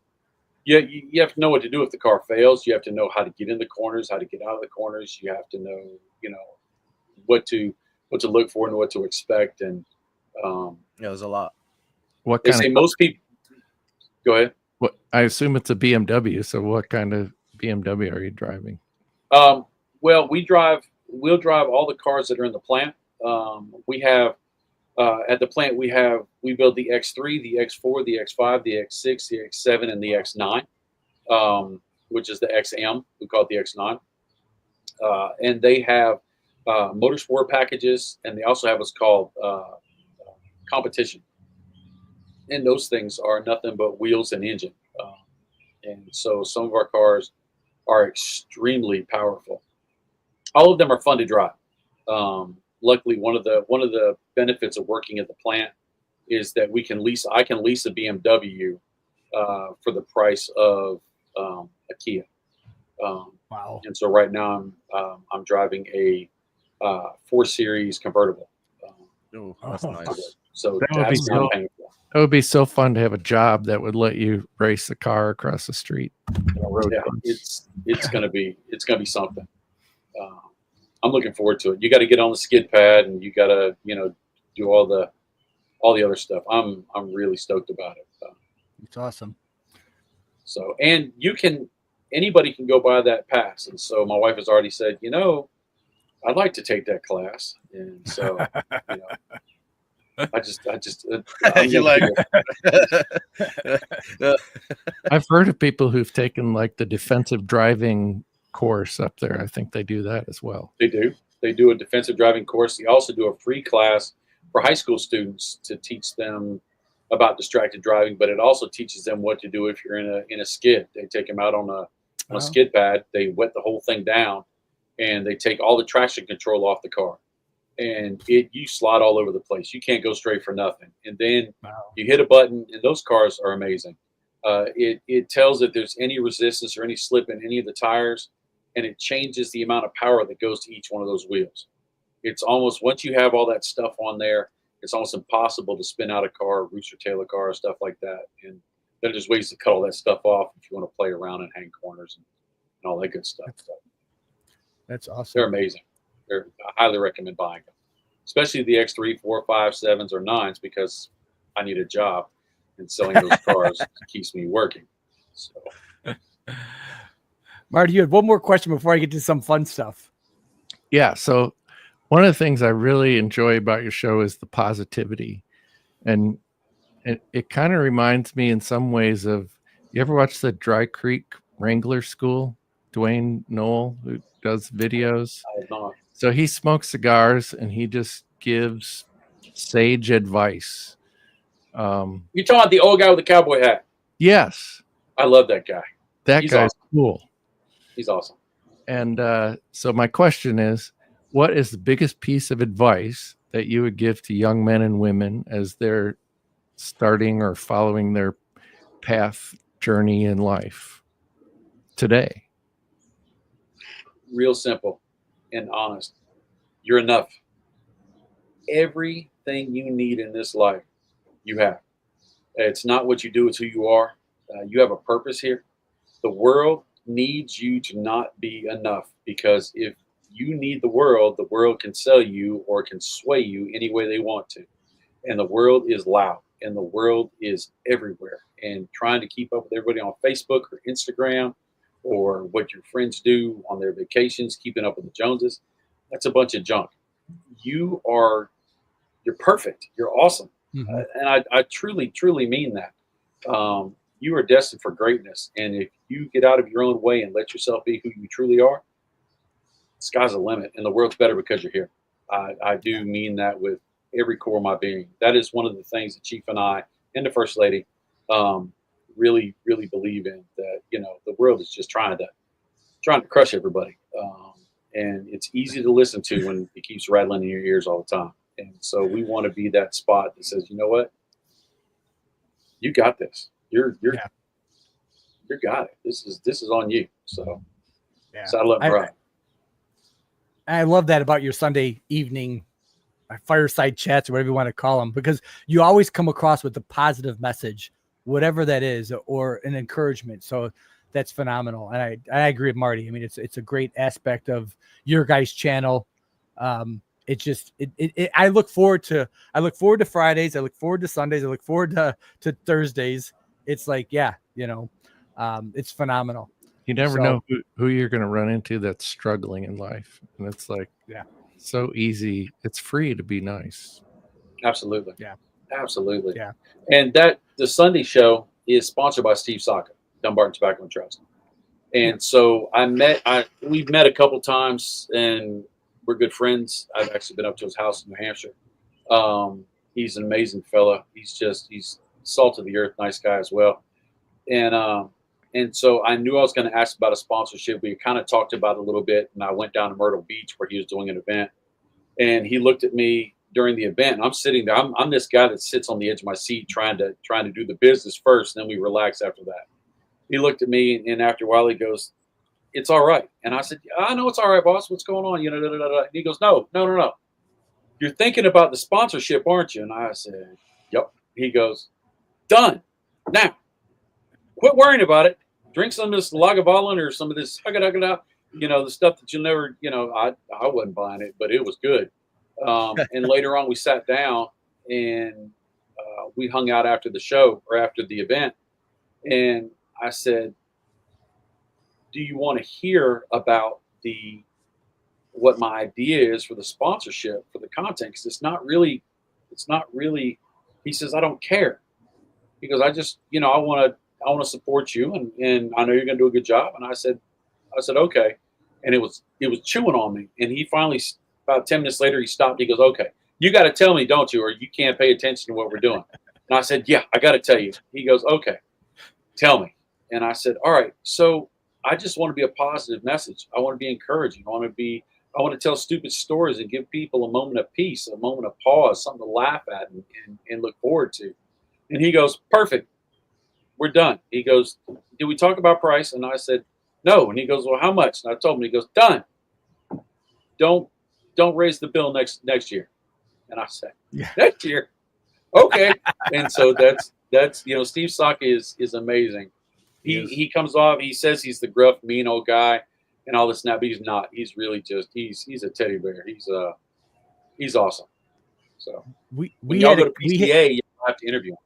Yeah, you have to know what to do if the car fails. You have to know how to get in the corners, how to get out of the corners. You have to know, what to look for and what to expect. And there's a lot. What they kind say of most people. Go ahead. What I assume it's a BMW. So what kind of BMW are you driving? Well, we'll drive all the cars that are in the plant. We have at the plant we build the X3, the X4, the X5, the X6, the X7, and the X9, which is the XM. We call it the X9. And they have motorsport packages, and they also have what's called competition. And those things are nothing but wheels and engine. And so some of our cars are extremely powerful. All of them are fun to drive. Luckily, one of the benefits of working at the plant is that I can lease a BMW for the price of a Kia. Wow! And so right now I'm driving a 4 Series convertible. Oh, that's nice. So That would be that's not so- painful. It would be so fun to have a job that would let you race a car across the street. Yeah, it's gonna be something. I'm looking forward to it. You got to get on the skid pad, and you got to do all the other stuff. I'm really stoked about it. It's awesome. So, and anybody can go buy that pass. And so my wife has already said, I'd like to take that class. And so, I just, You like I've heard of people who've taken like the defensive driving course up there. I think they do that as well. They do a defensive driving course. They also do a free class for high school students to teach them about distracted driving, but it also teaches them what to do if you're in a skid. They take them out on a skid pad. They wet the whole thing down, and they take all the traction control off the car, and you slide all over the place. You can't go straight for nothing. And then you hit a button, and those cars are amazing. It tells if there's any resistance or any slip in any of the tires, and it changes the amount of power that goes to each one of those wheels. It's almost, once you have all that stuff on there, it's almost impossible to spin out a car, rooster tail a car, stuff like that. And there's just ways to cut all that stuff off if you want to play around and hang corners and all that good stuff. So that's awesome. They're amazing. I highly recommend buying them, especially the X3, 4, 5, 7s, or 9s, because I need a job, and selling those cars keeps me working. So, Marty, you had one more question before I get to some fun stuff. Yeah. So one of the things I really enjoy about your show is the positivity. And it kind of reminds me in some ways of, you ever watch the Dry Creek Wrangler School? Dwayne Knoll, who does videos. I have not. So he smokes cigars and he just gives sage advice. You're talking about the old guy with the cowboy hat? Yes. I love that guy. He's guy's awesome. Cool. He's awesome. And so my question is, what is the biggest piece of advice that you would give to young men and women as they're starting or following their path journey in life today? Real simple and honest. You're enough. Everything you need in this life, you have. It's not what you do, it's who you are. You have a purpose here. The world needs you to not be enough, because if you need the world can sell you or can sway you any way they want to. And the world is loud, and the world is everywhere. And trying to keep up with everybody on Facebook or Instagram, or what your friends do on their vacations, keeping up with the Joneses, that's a bunch of junk. You're perfect. You're awesome. Mm-hmm. And I truly, truly mean that. You are destined for greatness. And if you get out of your own way and let yourself be who you truly are, sky's the limit, and the world's better because you're here. I do mean that with every core of my being. That is one of the things that Chief and I and the First Lady really, really believe in, that, the world is just trying to crush everybody. And it's easy to listen to when it keeps rattling in your ears all the time. And so we want to be that spot that says, you know what? You got this. You got it. This is on you. So saddle up and ride. I love that about your Sunday evening fireside chats, or whatever you want to call them, because you always come across with a positive message, whatever that is, or an encouragement. So that's phenomenal. And I agree with Marty. I mean, it's a great aspect of your guys' channel. It's just, I look forward to Fridays. I look forward to Sundays. I look forward to Thursdays. It's like, it's phenomenal. You never know who you're going to run into that's struggling in life. And it's like, so easy. It's free to be nice. Absolutely. Yeah. Absolutely. Yeah. And the Sunday show is sponsored by Steve Saka, Dumbarton Tobacco and Trust. And so we've met a couple times, and we're good friends. I've actually been up to his house in New Hampshire. He's an amazing fella. He's salt of the earth, nice guy as well. And so I knew I was going to ask about a sponsorship. We kind of talked about it a little bit, and I went down to Myrtle Beach where he was doing an event, and he looked at me during the event. And I'm sitting there. I'm this guy that sits on the edge of my seat trying to do the business first, and then we relax after that. He looked at me, and after a while he goes, "It's all right." And I said, "I know it's all right, boss. What's going on?" And he goes, No. You're thinking about the sponsorship, aren't you? And I said, "Yep." He goes, Done. Now, quit worrying about it. Drink some of this Lagavulin or some of this, the stuff that you'll never, I wasn't buying it, but it was good. And later on, we sat down and we hung out after the show or after the event. And I said, do you want to hear about what my idea is for the sponsorship for the content? Because it's not really, he says, I don't care. He goes, I just, I want to support you. And I know you're going to do a good job. And I said, okay. And it was chewing on me. And he finally, about 10 minutes later, he stopped. He goes, okay, you got to tell me, don't you? Or you can't pay attention to what we're doing. And I said, yeah, I got to tell you. He goes, okay, tell me. And I said, all right. So I just want to be a positive message. I want to be encouraging. I want to tell stupid stories and give people a moment of peace, a moment of pause, something to laugh at and look forward to. And he goes, perfect. We're done. He goes, did we talk about price? And I said, no. And he goes, well, how much? And I told him, he goes, done. Don't raise the bill next year. And I said, yeah. Next year. Okay. And so that's Steve Saka is amazing. He comes off, he says he's the gruff, mean old guy and all this now, but he's not. He's really just he's a teddy bear. He's awesome. So we all go to PCA, you have to interview him.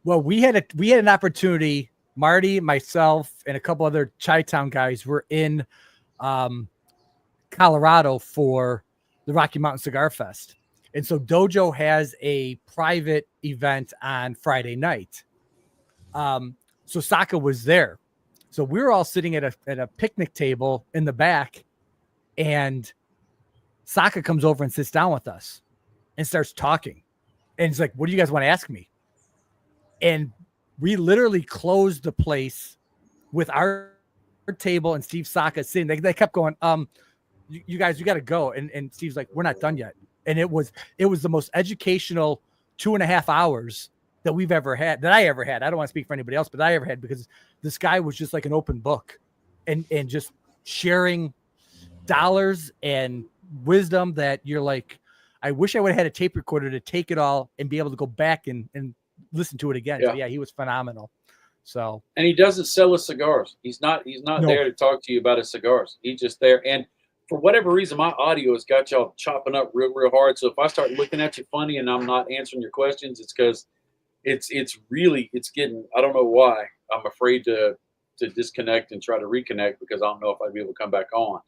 Well, we had an opportunity. Marty, myself, and a couple other Chi-Town guys were in Colorado for the Rocky Mountain Cigar Fest. And so Dojo has a private event on Friday night. So Saka was there. So we were all sitting at a picnic table in the back, and Saka comes over and sits down with us and starts talking. And he's like, what do you guys want to ask me? And we literally closed the place with our table and Steve Saka sitting. They kept going, you guys, you got to go. And Steve's like, we're not done yet. And it was the most educational 2.5 hours that we've ever had, that I ever had. I don't want to speak for anybody else, but I ever had, because this guy was just like an open book and just sharing dollars and wisdom that you're like, I wish I would have had a tape recorder to take it all and be able to go back and listen to it again. Yeah. So yeah, he was phenomenal. So, and he doesn't sell his cigars. He's not there to talk to you about his cigars. He's just there. And for whatever reason, my audio has got y'all chopping up real hard. So if I start looking at you funny and I'm not answering your questions, it's because it's getting, I don't know why. I'm afraid to disconnect and try to reconnect because I don't know if I'd be able to come back on.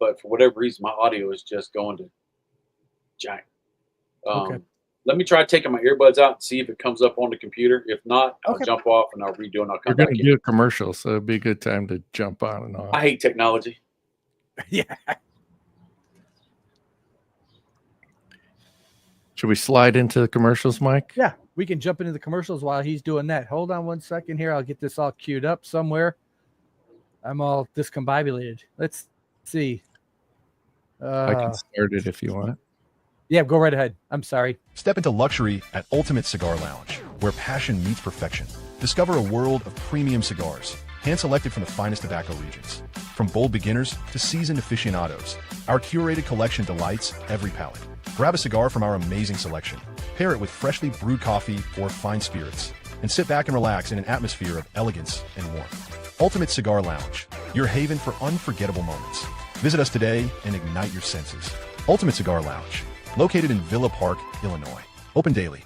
But for whatever reason, my audio is just going to jank. Okay. Let me try taking my earbuds out and see if it comes up on the computer. If not, I'll jump off and I'll redo and I'll come back in. We're going to do a commercial, so it'd be a good time to jump on and off. I hate technology. Yeah. Should we slide into the commercials, Mike? Yeah, we can jump into the commercials while he's doing that. Hold on 1 second here. I'll get this all queued up somewhere. I'm all discombobulated. Let's see. I can start it if you want. Yeah, go right ahead. I'm sorry. Step into luxury at Ultimate Cigar Lounge, where passion meets perfection. Discover a world of premium cigars, hand-selected from the finest tobacco regions. From bold beginners to seasoned aficionados, our curated collection delights every palate. Grab a cigar from our amazing selection, pair it with freshly brewed coffee or fine spirits, and sit back and relax in an atmosphere of elegance and warmth. Ultimate Cigar Lounge, your haven for unforgettable moments. Visit us today and ignite your senses. Ultimate Cigar Lounge, located in Villa Park, Illinois. Open daily.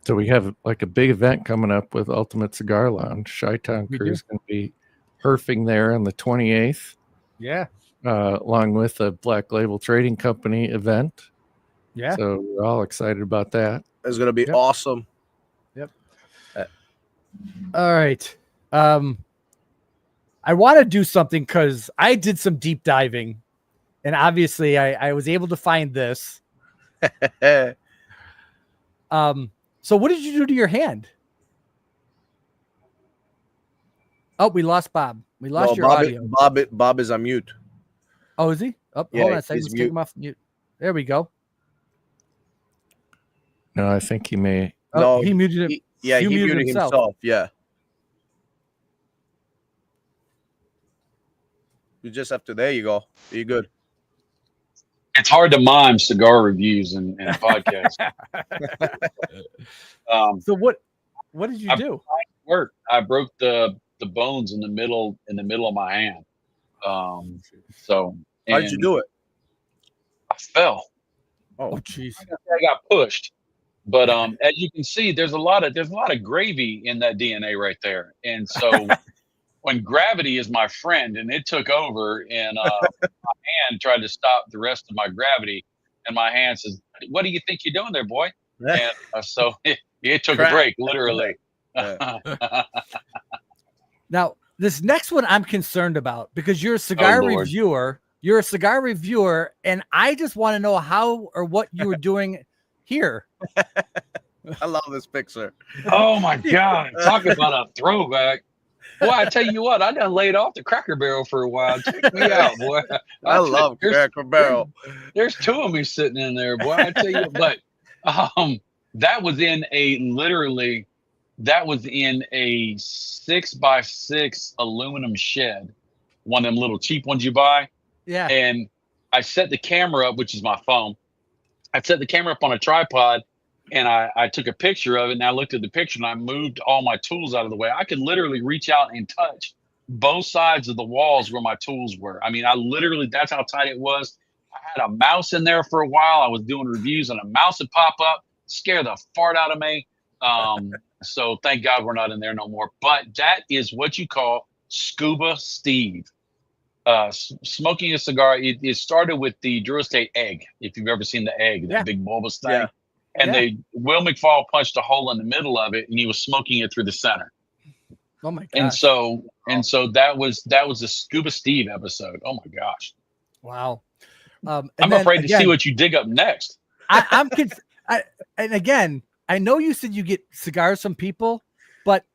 So we have like a big event coming up with Ultimate Cigar Lounge. Chi-Town crew is going to be herfing there on the 28th. Yeah. Along with a Black Label Trading Company event. Yeah. So we're all excited about that. It's going to be awesome. Yep. All right. I want to do something because I did some deep diving, and obviously I was able to find this. So what did you do to your hand? Oh, we lost Bob. We lost your audio. Bob is on mute. Oh, is he? Oh, yeah, hold on a second. Let's take him off mute. There we go. No, I think he may. Oh, no, he muted him. He muted himself. Yeah. You just have to. There you go. You're good. It's hard to mime cigar reviews and podcasts. So what did you I do? work. I broke the bones in the middle of my hand. So How did you do it? I fell. Oh, jeez. I got pushed. But as you can see, there's a lot of gravy in that DNA right there. And so when gravity is my friend and it took over and my hand tried to stop the rest of my gravity, and my hand says, "What do you think you're doing there, boy?" And so it took a break, literally. Now, this next one I'm concerned about because you're a cigar Lord. reviewer. You're a cigar reviewer, and I just want to know how or what you were doing here. I love this picture. Oh my God. Talk about a throwback. Boy, I tell you what, I done laid off the Cracker Barrel for a while. Check me out, boy. I love Cracker Barrel. There's two of me sitting in there, boy. I tell you, but that was in a 6x6 aluminum shed, one of them little cheap ones you buy. Yeah. And I set the camera up, which is my phone. I set the camera up on a tripod, and I took a picture of it, and I looked at the picture, and I moved all my tools out of the way. I could literally reach out and touch both sides of the walls where my tools were. I mean, that's how tight it was. I had a mouse in there for a while. I was doing reviews, and a mouse would pop up, scare the fart out of me. So thank God we're not in there no more. But that is what you call Scuba Steve. Smoking a cigar, it started with the Drew Estate egg. If you've ever seen the egg, that big bulbous thing. Yeah. And Will McFall punched a hole in the middle of it, and he was smoking it through the center. Oh my gosh. And so that was the Scuba Steve episode. Oh my gosh. Wow. I'm afraid to see what you dig up next. And again, I know you said you get cigars from people, but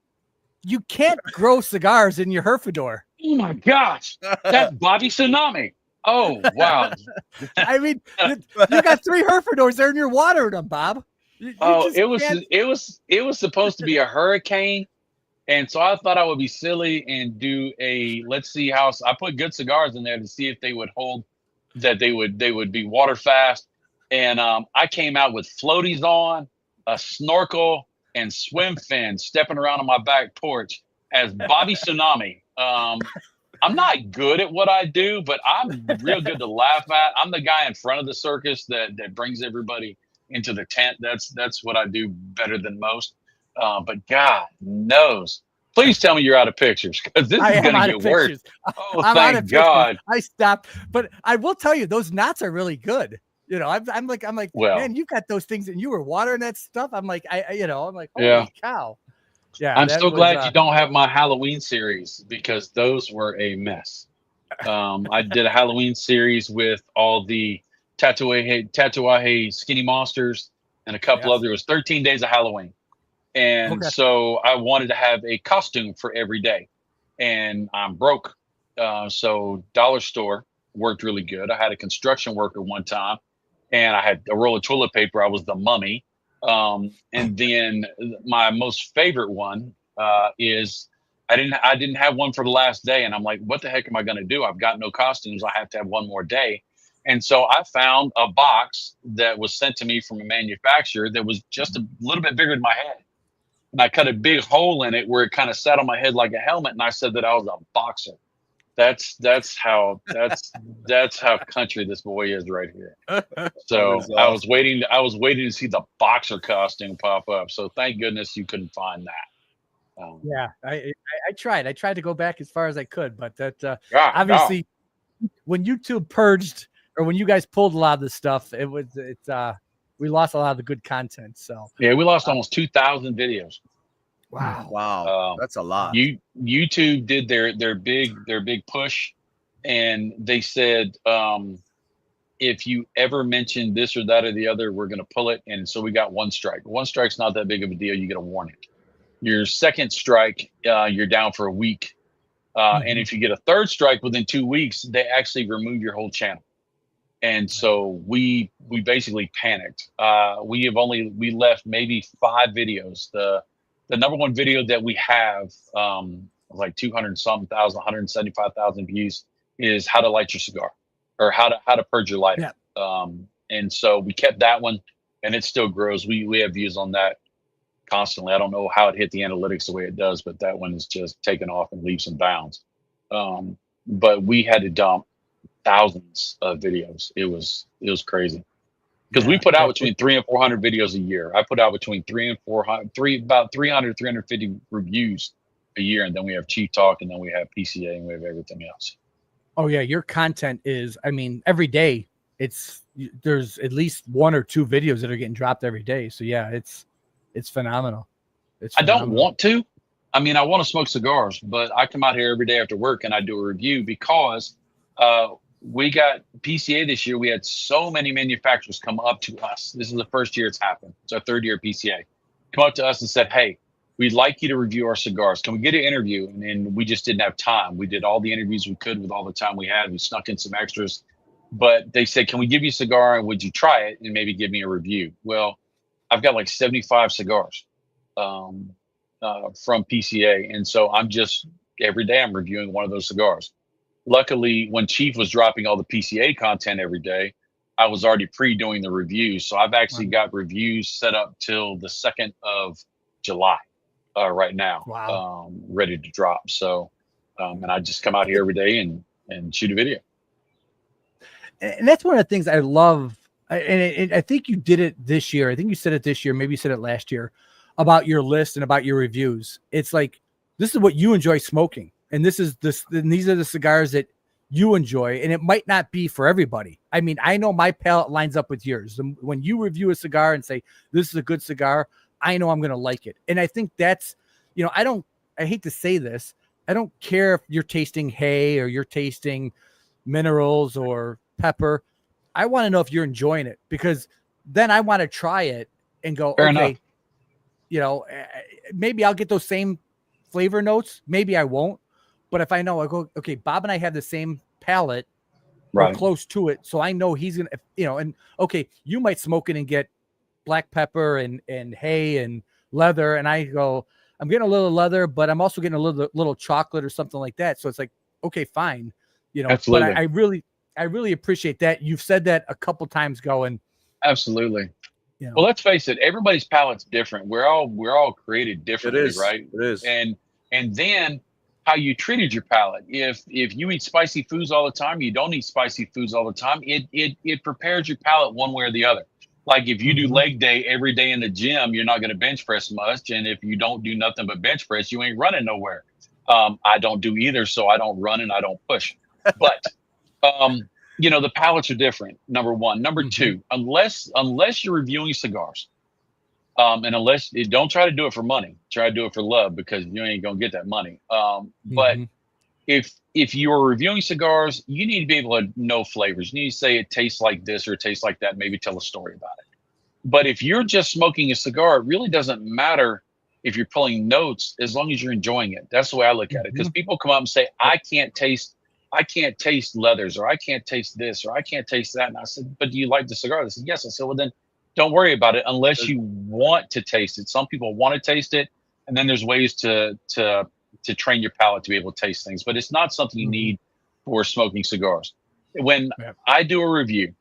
you can't grow cigars in your Herfador. Oh my gosh. That's Bobby Tsunami. Oh wow. I mean, you got 3 Herfadors there and you're watering them, Bob. It was supposed to be a hurricane. And so I thought I would be silly and do let's see how I put good cigars in there to see if they would hold, that they would be water fast. And I came out with floaties on, a snorkel, and swim fins, stepping around on my back porch as Bobby Tsunami. I'm not good at what I do, but I'm real good to laugh at. I'm the guy in front of the circus that brings everybody into the tent. That's what I do better than most. But God knows. Please tell me you're out of pictures, because this is going to get worse. Oh, thank God. I stopped. But I will tell you, those knots are really good. You know, I'm like, well, man, you got those things and you were watering that stuff. I'm like, holy cow. Yeah. I'm so glad you don't have my Halloween series, because those were a mess. I did a Halloween series with all the Tatuaje Skinny Monsters and a couple other. It was 13 days of Halloween. And so I wanted to have a costume for every day, and I'm broke. So dollar store worked really good. I had a construction worker one time, and I had a roll of toilet paper. I was the mummy. And then my most favorite one is I didn't have one for the last day, and I'm like, what the heck am I going to do? I've got no costumes. I have to have one more day. And so I found a box that was sent to me from a manufacturer that was just a little bit bigger than my head. And I cut a big hole in it where it kind of sat on my head like a helmet. And I said that I was a boxer. That's how country this boy is right here. So awesome. I was waiting to see the boxer costume pop up. So thank goodness you couldn't find that. Yeah, I tried. I tried to go back as far as I could, but that obviously when YouTube purged, or when you guys pulled a lot of this stuff, we lost a lot of the good content. So yeah, we lost almost 2,000 videos. Wow, that's a lot. YouTube did their big push, and they said, if you ever mention this or that or the other, we're going to pull it. And so we got one strike. One strike's not that big of a deal. You get a warning. Your second strike, you're down for a week. And if you get a third strike within 2 weeks, they actually remove your whole channel. And so we basically panicked. We left maybe 5 videos. The number one video that we have, like 200-something thousand, 175,000 views, is how to light your cigar, or how to purge your lighter. And so we kept that one, and it still grows. We have views on that constantly. I don't know how it hit the analytics the way it does, but that one is just taken off in leaps and bounds. But we had to dump thousands of videos. It was crazy because we put out between 300 and 400 videos a year. I put out between 300 and 400, about 300, 350 reviews a year, and then we have Chief Talk, and then we have PCA, and we have everything else. Oh yeah, your content is, I mean, every day there's at least 1 or 2 videos that are getting dropped every day. So yeah, it's phenomenal. I don't want to. I mean, I want to smoke cigars, but I come out here every day after work and I do a review because we got PCA this year. We had so many manufacturers come up to us. This is the first year it's happened. It's our 3rd year PCA. Come up to us and said, hey, we'd like you to review our cigars. Can we get an interview? And we just didn't have time. We did all the interviews we could with all the time we had. We snuck in some extras. But they said, can we give you a cigar and would you try it and maybe give me a review? Well, I've got like 75 cigars from PCA. And so I'm just, every day I'm reviewing one of those cigars. Luckily, when Chief was dropping all the PCA content every day, I was already pre-doing the reviews. So I've actually got reviews set up till the 2nd of July right now, ready to drop. So, and I just come out here every day and shoot a video. And that's one of the things I love. And I think you did it this year. I think you said it this year. Maybe you said it last year about your list and about your reviews. It's like, this is what you enjoy smoking. And these are the cigars that you enjoy. And it might not be for everybody. I mean, I know my palate lines up with yours. When you review a cigar and say, this is a good cigar, I know I'm going to like it. And I think that's, I hate to say this. I don't care if you're tasting hay or you're tasting minerals or pepper. I want to know if you're enjoying it, because then I want to try it and go, Fair okay, enough. Maybe I'll get those same flavor notes. Maybe I won't. But if I know, I go, okay, Bob and I have the same palate, or close to it. So I know he's going to, and okay, you might smoke it and get black pepper and hay and leather. And I go, I'm getting a little leather, but I'm also getting a little chocolate or something like that. So it's like, okay, fine. Absolutely. But I really appreciate that. You've said that a couple times going. Absolutely. Well, let's face it. Everybody's palate's different. We're all created differently, right? It is. And then how you treated your palate. If you eat spicy foods all the time, you don't eat spicy foods all the time. It prepares your palate one way or the other. Like if you do leg day every day in the gym, you're not going to bench press much. And if you don't do nothing but bench press, you ain't running nowhere. I don't do either, so I don't run and I don't push. But the palates are different. Number one. Number two, unless you're reviewing cigars, and unless don't try to do it for money, try to do it for love, because you ain't gonna get that money. But if you're reviewing cigars, you need to be able to know flavors. You need to say it tastes like this or it tastes like that. Maybe tell a story about it. But if you're just smoking a cigar, it really doesn't matter if you're pulling notes as long as you're enjoying it. That's the way I look at it. Because people come up and say, I can't taste leathers, or I can't taste this, or I can't taste that. And I said, but do you like the cigar? They said, yes. I said, well, then don't worry about it unless you want to taste it. Some people want to taste it. And then there's ways to train your palate to be able to taste things, but it's not something you need for smoking cigars. When I do a review,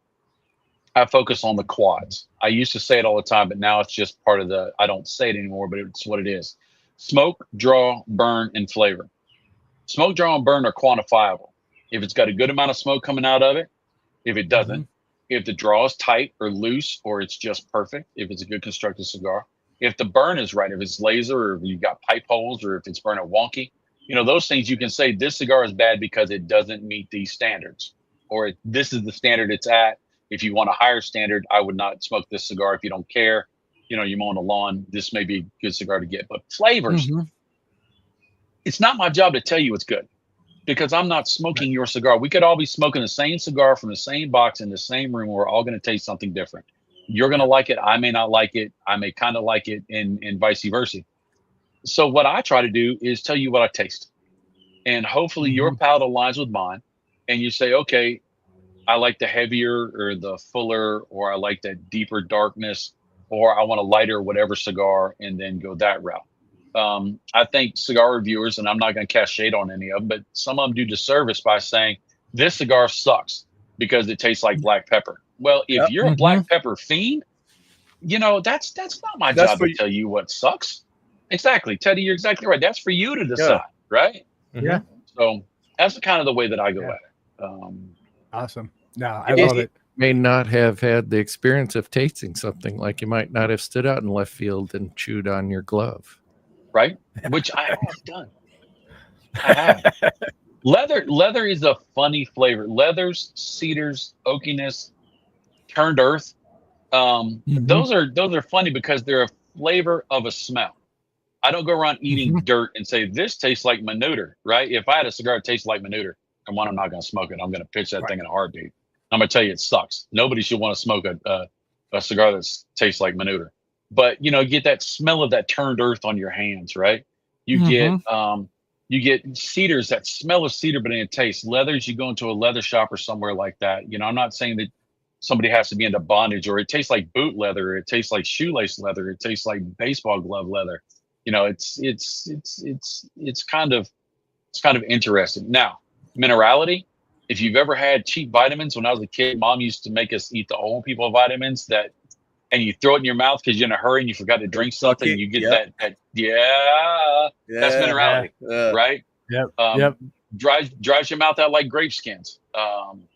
I focus on the quads. I used to say it all the time, but now it's just part of I don't say it anymore, but it's what it is. Smoke, draw, burn, and flavor. Smoke, draw, and burn are quantifiable. If it's got a good amount of smoke coming out of it, if it doesn't, if the draw is tight or loose, or it's just perfect, if it's a good constructed cigar, if the burn is right, if it's laser, or if you got pipe holes, or if it's burning wonky, those things you can say this cigar is bad because it doesn't meet these standards, or this is the standard it's at. If you want a higher standard, I would not smoke this cigar. If you don't care, you're mowing the lawn, this may be a good cigar to get. But flavors, it's not my job to tell you it's good, because I'm not smoking your cigar. We could all be smoking the same cigar from the same box in the same room. We're all going to taste something different. You're going to like it. I may not like it. I may kind of like it, and vice versa. So what I try to do is tell you what I taste. And hopefully your palate aligns with mine. And you say, okay, I like the heavier or the fuller, or I like that deeper darkness, or I want a lighter, whatever cigar, and then go that route. I think cigar reviewers, and I'm not going to cast shade on any of them, but some of them do disservice by saying this cigar sucks because it tastes like black pepper. Well, if Yep. you're a black pepper fiend, that's not my That's job for to you. tell you what sucks. Exactly, Teddy, you're exactly right. That's for you to Yeah. decide, right? Yeah. So that's kind of the way that I go Yeah. at it. Awesome. No, I You love it. may not have had the experience of tasting something, like you might not have stood out in left field and chewed on your glove. Right? Which I have done. I have. Leather is a funny flavor. Leathers, cedars, oakiness, turned earth. Those are funny because they're a flavor of a smell. I don't go around eating dirt and say this tastes like manure, right? If I had a cigar that tastes like manure, come on, I'm not going to smoke it. I'm going to pitch that thing in a heartbeat. I'm going to tell you it sucks. Nobody should want to smoke a cigar that tastes like manure. But get that smell of that turned earth on your hands, right? You get cedars, that smell of cedar, but in a taste. Leathers, you go into a leather shop or somewhere like that. I'm not saying that somebody has to be into bondage, or it tastes like boot leather, or it tastes like shoelace leather, it tastes like baseball glove leather. It's kind of interesting. Now, minerality. If you've ever had cheap vitamins, when I was a kid, Mom used to make us eat the old people vitamins and you throw it in your mouth because you're in a hurry and you forgot to drink something. You get that that's minerality, right? Yep. Dries your mouth out like grape skins.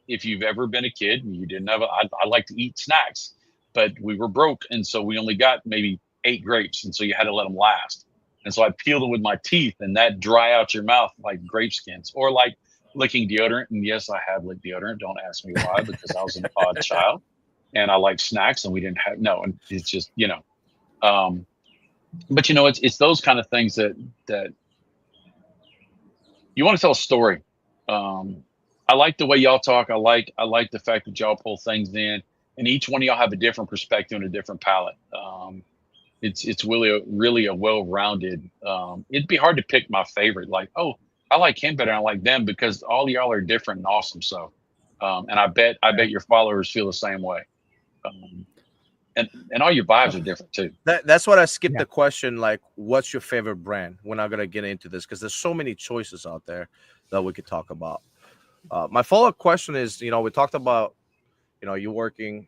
If you've ever been a kid and you didn't have, I like to eat snacks, but we were broke, and so we only got maybe 8 grapes, and so you had to let them last. And so I peeled them with my teeth, and that dry out your mouth like grape skins, or like licking deodorant. And yes, I have licked deodorant. Don't ask me why, because I was an odd child, and I like snacks, and we didn't have and it's just but it's those kind of things that you want to tell a story. I like the way y'all talk. I like the fact that y'all pull things in, and each one of y'all have a different perspective and a different palette. It's really a well-rounded. It'd be hard to pick my favorite. Like, oh, I like him better than I like them, because all y'all are different and awesome. So, and I bet your followers feel the same way. And all your vibes are different too. That's what I skipped the question. Like, what's your favorite brand? We're not gonna get into this because there's so many choices out there that we could talk about. My follow-up question is, we talked about, you working,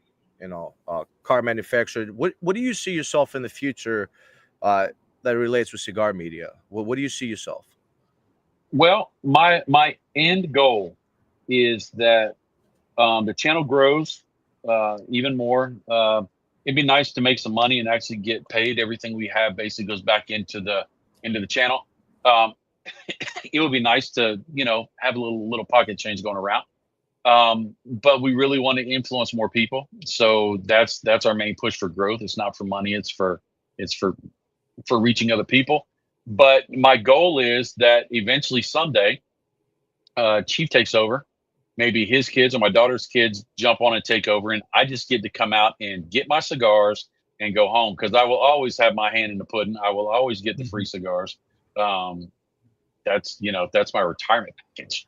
car manufacturer. What do you see yourself in the future that relates with cigar media? What do you see yourself? Well, my end goal is that the channel grows even more. It'd be nice to make some money and actually get paid. Everything we have basically goes back into the channel. It would be nice to have a little pocket change going around. But we really want to influence more people. So that's our main push for growth. It's not for money. It's for reaching other people. But my goal is that eventually someday, Chief takes over. Maybe his kids or my daughter's kids jump on and take over, and I just get to come out and get my cigars and go home, because I will always have my hand in the pudding. I will always get the free cigars. That's my retirement package.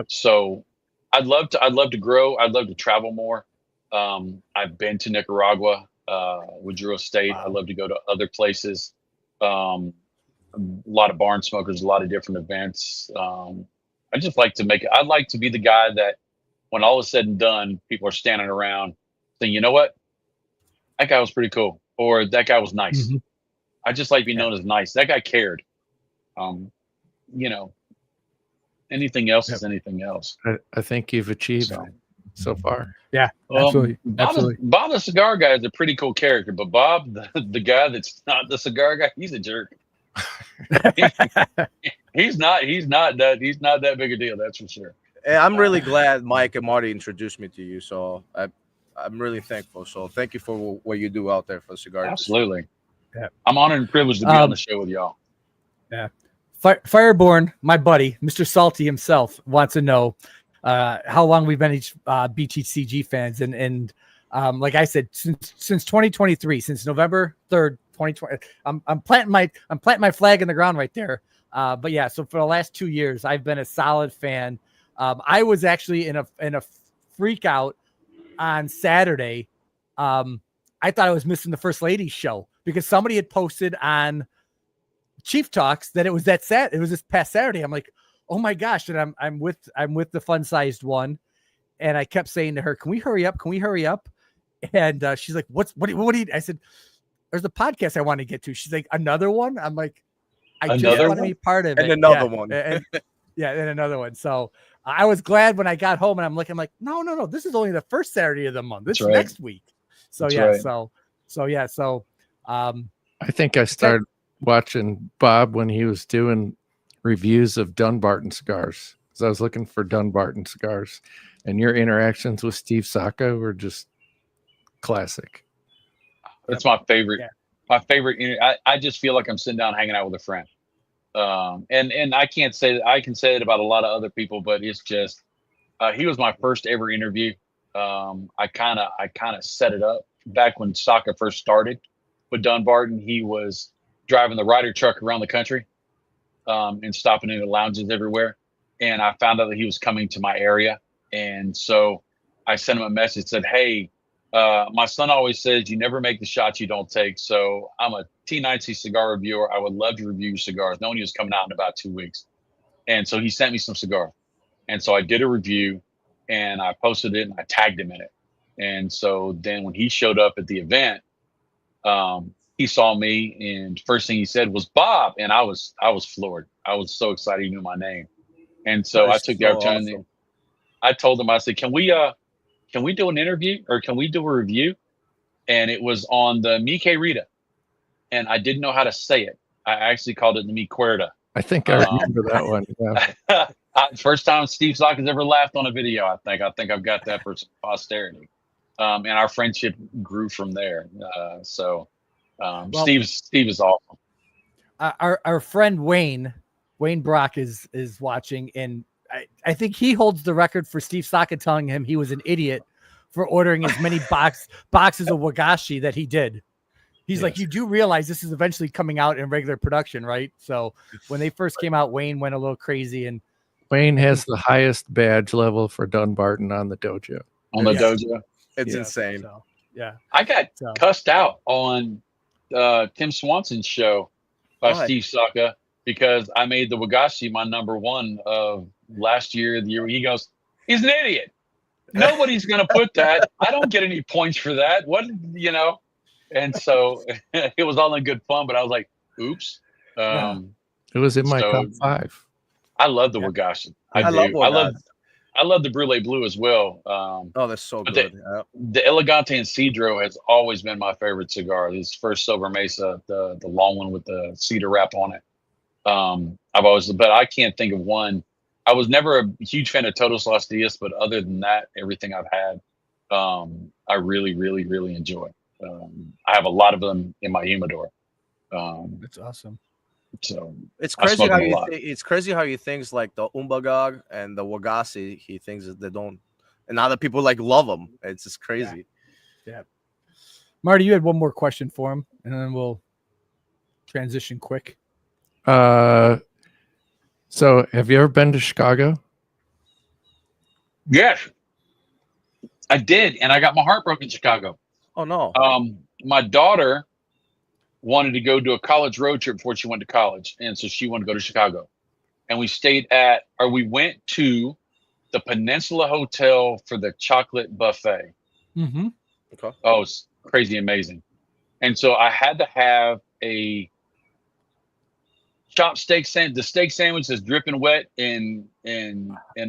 So I'd love to grow. I'd love to travel more. I've been to Nicaragua, Maduro State. Wow. I'd love to go to other places. A lot of barn smokers, a lot of different events. I just like to I'd like to be the guy that when all is said and done, people are standing around saying, you know what? That guy was pretty cool. Or that guy was nice. I just like being known as nice. That guy cared. Anything else is anything else. I think you've achieved so far. Yeah, absolutely. Bob the Cigar Guy is a pretty cool character, but Bob, the guy that's not the cigar guy, he's a jerk. He's not that big a deal, that's for sure. And I'm really glad Mike and Marty introduced me to you, so I'm really thankful. So thank you for what you do out there for cigar industry. Absolutely. Yeah. I'm honored and privileged to be on the show with y'all. Yeah. Fireborn, my buddy, Mr. Salty himself, wants to know how long we've been BTCG fans, and like I said, since 2023, since November 3rd, 2020. I'm planting my flag in the ground right there. But yeah, so for the last 2 years, I've been a solid fan. I was actually in a freak out on Saturday. I thought I was missing the First Lady's show because somebody had posted on Chief Talks that it was this past Saturday. I'm like, oh my gosh, and I'm with the fun sized one, And I kept saying to her, "Can we hurry up? Can we hurry up?" And she's like, what do you?" I said, "There's a podcast I want to get to." She's like, "Another one?" I'm like, "I just want to be part of it." And another one. And another one. So I was glad when I got home, and I'm like, no, this is only the first Saturday of the month. This is next week. So I think I started watching Bob when he was doing reviews of Dunbarton cigars, because I was looking for Dunbarton cigars, and your interactions with Steve Saka were just classic. That's my favorite. Yeah. My favorite. I just feel like I'm sitting down hanging out with a friend. And I can't say that. I can say it about a lot of other people, but it's just he was my first ever interview. I kind of set it up back when Saka first started with Dunbarton. He was driving the Ryder truck around the country and stopping in the lounges everywhere. And I found out that he was coming to my area, and so I sent him a message, said, "Hey, my son always says you never make the shots you don't take. So I'm a T9C cigar reviewer. I would love to review your cigars." Knowing he was coming out in about 2 weeks. And so he sent me some cigars. And so I did a review and I posted it and I tagged him in it. And so then when he showed up at the event, he saw me and first thing he said was "Bob." And I was floored. I was so excited he knew my name. And so I took the opportunity. Awesome. I told him, I said, can we do an interview or can we do a review? And it was on the Mi Querida. And I didn't know how to say it. I actually called it the Mi Cuerda. I think I remember that one. Yeah. First time Steve Saka's ever laughed on a video, I think. I think I've got that for posterity. And our friendship grew from there. Steve is awesome. Our friend Wayne Brock is watching, and I think he holds the record for Steve Saka telling him he was an idiot for ordering as many boxes of Wagashi that he did. He's like, "You do realize this is eventually coming out in regular production, right?" So when they first came out, Wayne went a little crazy, and Wayne has the highest badge level for Dunbarton on the dojo. Dojo, it's insane. So, I got cussed out on Tim Swanson's show by Steve Saka because I made the Wagashi my number one of last year, the year. He goes, "He's an idiot. Nobody's going to put that. I don't get any points for that. What, And so it was all in good fun, but I was like, oops. It was in my top 5. I love the Wagashi. I love the Brulee Blue as well. That's so good. The Elegante and Cedro has always been my favorite cigar. This first Silver Mesa, the long one with the cedar wrap on it. But I can't think of one. I was never a huge fan of Todos Los Dias, but other than that, everything I've had, I really, really, really enjoy. I have a lot of them in my humidor. That's awesome. So it's crazy how he thinks like the Umbagog and the Wagashi, he thinks that they don't, and other people like love them. It's just crazy. Yeah. Marty, you had one more question for him, and then we'll transition quick. So have you ever been to Chicago? Yes, I did, and I got my heart broken in Chicago. Oh no. My daughter wanted to go do a college road trip before she went to college, and so she wanted to go to Chicago. And we went to the Peninsula Hotel for the chocolate buffet. Mm-hmm. Okay. Oh, it's crazy amazing. And so I had to have a chopped steak sandwich. The steak sandwich is dripping wet and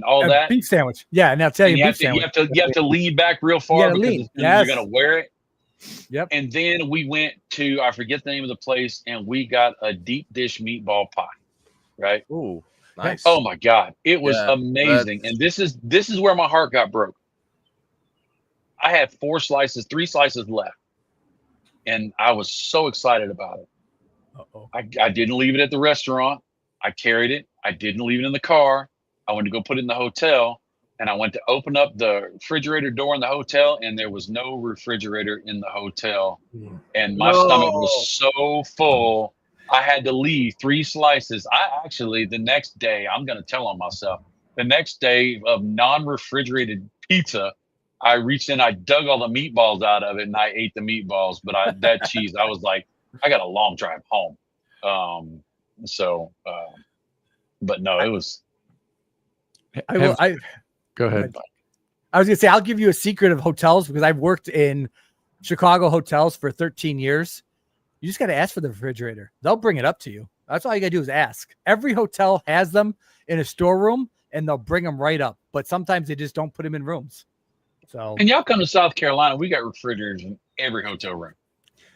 all that. Beef sandwich. Yeah, and I'll tell you, you have to lean back real far because you're gonna wear it. Yep. And then we went to, I forget the name of the place, and we got a deep dish meatball pie. Right? Ooh, nice. Oh my God. It was amazing. And this is where my heart got broke. I had 3 slices left. And I was so excited about it. Uh-oh. I didn't leave it at the restaurant. I carried it. I didn't leave it in the car. I went to go put it in the hotel. And I went to open up the refrigerator door in the hotel, and there was no refrigerator in the hotel. And my stomach was so full, I had to leave 3 slices. The next day, I'm going to tell on myself, the next day of non-refrigerated pizza, I reached in, I dug all the meatballs out of it, and I ate the meatballs. But that cheese, I was like, I got a long drive home. But no, it was. Go ahead. I was gonna say I'll give you a secret of hotels because I've worked in Chicago hotels for 13 years. You just got to ask for the refrigerator. They'll bring it up to you. That's all you got to do is ask. Every hotel has them in a storeroom and they'll bring them right up. But sometimes they just don't put them in rooms. So, And y'all come to South Carolina, we got refrigerators in every hotel room.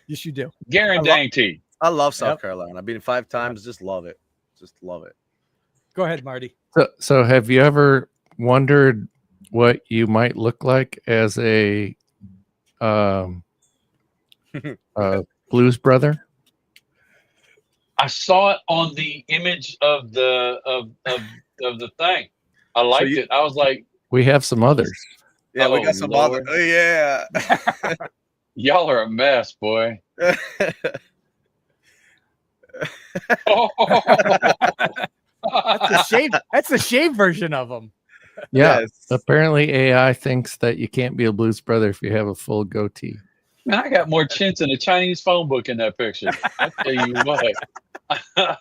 yes, you do. Guaranteed. I love South Carolina. I've been 5 times. Just love it. Just love it. Go ahead, Marty. So have you ever wondered what you might look like as a Blues Brother? I saw it on the image of the thing. I liked it. I was like, We have some others. Yeah, we Oh, got some Lord. other. Oh, yeah. y'all are a mess, boy. Oh. That's the shave. That's the shave version of them. Yeah. Yes. Apparently AI thinks that you can't be a Blues Brother if you have a full goatee. Man, I got more chins in a Chinese phone book in that picture. I tell you what.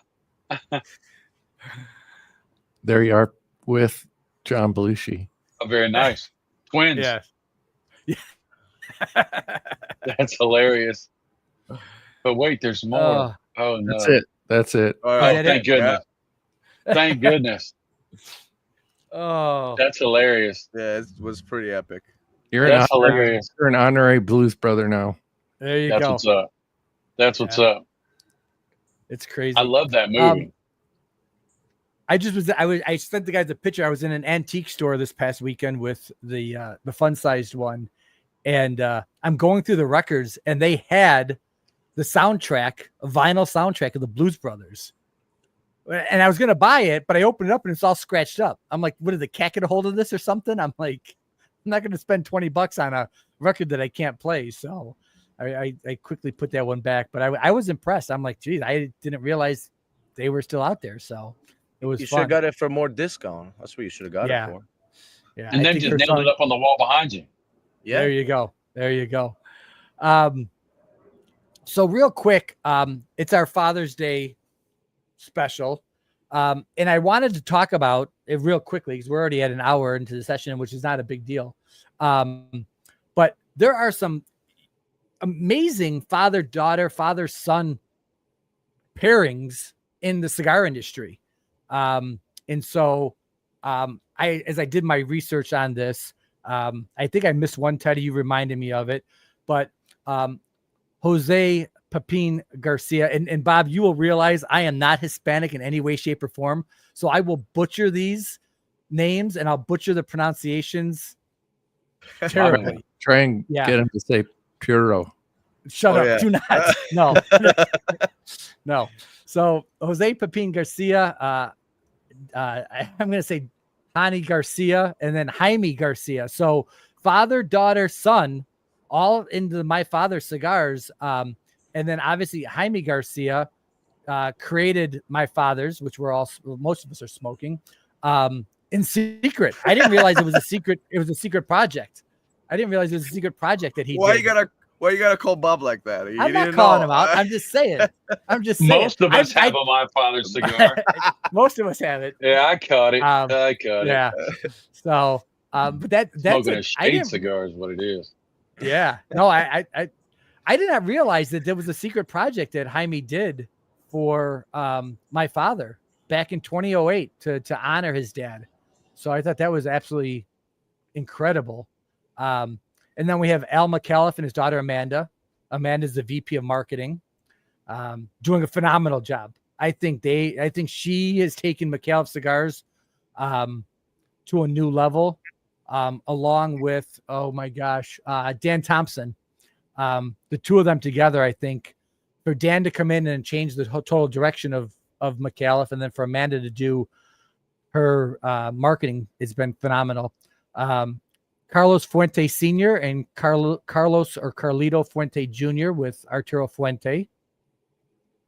There you are with John Belushi. Oh, very nice. Twins. Yeah. That's hilarious. But wait, there's more. Oh no. That's it. That's it. All Oh, right. thank goodness. Thank goodness. Oh, That's hilarious. Yeah, it was pretty epic. You're That's hilarious. You're an honorary Blues Brother now. there you That's go. what's up. That's what's up. It's crazy. I love that movie. I sent the guys a picture. I was in an antique store this past weekend with the fun-sized one, and I'm going through the records, and they had the soundtrack, a vinyl soundtrack of the Blues Brothers. And I was gonna buy it, but I opened it up and it's all scratched up. I'm like, what, did the cat get a hold of this or something? I'm like, I'm not gonna spend $20 on a record that I can't play. So I quickly put that one back. But I was impressed. I'm like, geez, I didn't realize they were still out there. So it was You should fun. have got it for more discount. That's what you should have got Yeah. it for. Yeah, And I then think just her nailed son- it up on the wall behind you. Yeah. There you go. There you go. So real quick, it's our Father's Day special. And I wanted to talk about it real quickly because we're already at an hour into the session, which is not a big deal. But there are some amazing father-daughter, father-son pairings in the cigar industry. And so as I did my research on this, I think I missed one, Teddy, you reminded me of it, but Jose Pepin Garcia, and Bob, you will realize I am not Hispanic in any way, shape, or form. So I will butcher these names and I'll butcher the pronunciations terribly. Try and get him to say Puro. Shut up. Yeah. Do not. No. No. So Jose Pepin Garcia, I'm going to say Hani Garcia and then Jaime Garcia. So father, daughter, son, all into My Father Cigars. And then obviously Jaime Garcia created My Father's, which most of us are smoking, in secret. I didn't realize it was a secret. It was a secret project. I didn't realize it was a secret project that he did. Why you gotta call Bob like that? I'm not calling him out. I'm just saying. Most of us have a My Father's cigar. Most of us have it. Yeah, I caught it. I caught it. Yeah. So, but that's Smoking a shade cigar is what it is. Yeah. No, I did not realize that there was a secret project that Jaime did for My Father back in 2008 to honor his dad. So I thought that was absolutely incredible. And then we have Al McAuliffe and his daughter Amanda. Amanda's the VP of marketing, doing a phenomenal job. I think she has taken McAuliffe Cigars to a new level, along with Dan Thompson. The two of them together, I think, for Dan to come in and change the total direction of McAuliffe, and then for Amanda to do her marketing, it's been phenomenal. Carlos Fuente Sr. and Carlos or Carlito Fuente Jr. with Arturo Fuente.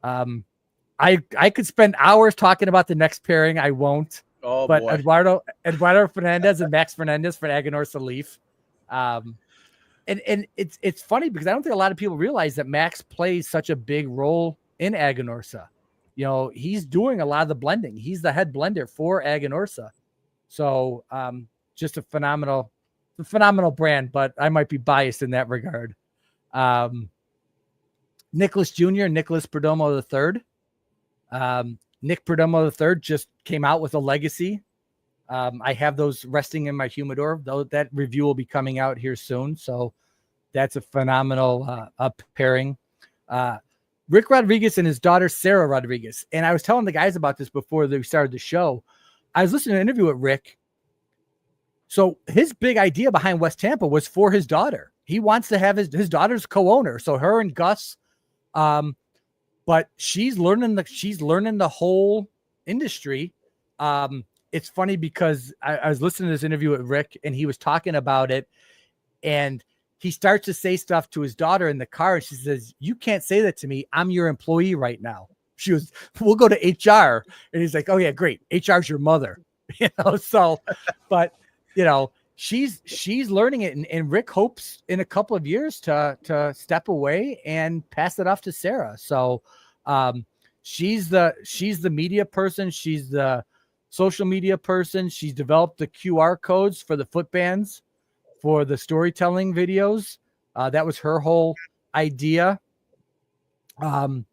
I could spend hours talking about the next pairing. I won't. Oh, but boy. Eduardo Fernandez and Max Fernandez for Aganorsa Leaf. And it's funny because I don't think a lot of people realize that Max plays such a big role in Aganorsa. You know, he's doing a lot of the blending. He's the head blender for Aganorsa. So just a phenomenal a phenomenal brand, but I might be biased in that regard. Nicholas Jr., Nicholas Perdomo III. Nick Perdomo III just came out with a legacy. I have those resting in my humidor, though that review will be coming out here soon. So that's a phenomenal pairing. Rick Rodriguez and his daughter, Sarah Rodriguez. And I was telling the guys about this before they started the show. I was listening to an interview with Rick. So his big idea behind West Tampa was for his daughter. He wants to have his daughter's co-owner. So her and Gus, but she's learning the whole industry. It's funny because I was listening to this interview with Rick and he was talking about it, and he starts to say stuff to his daughter in the car. And she says, "You can't say that to me. I'm your employee right now." She was, "We'll go to HR." And he's like, "Oh yeah, great. HR's your mother." So, but she's learning it. And Rick hopes in a couple of years to step away and pass it off to Sarah. So, she's the media person. She's the social media person. She's developed the QR codes for the footbands, for the storytelling videos. That was her whole idea. And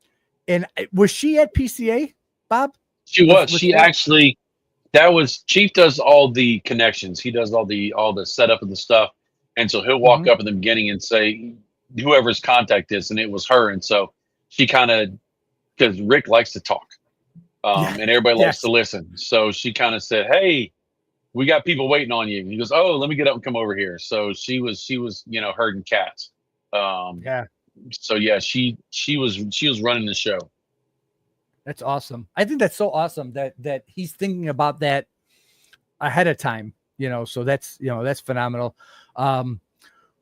was she at PCA, Bob? She was. She actually, that was Chief does all the connections. He does all the setup of the stuff. And so he'll walk up in the beginning and say, whoever's contact is, and it was her. And so she kind of, because Rick likes to talk, and everybody likes to listen. So she kind of said, "Hey, we got people waiting on you." And he goes, "Oh, let me get up and come over here." So she was, herding cats. So yeah, she was running the show. That's awesome. I think that's so awesome that he's thinking about that ahead of time, so that's phenomenal.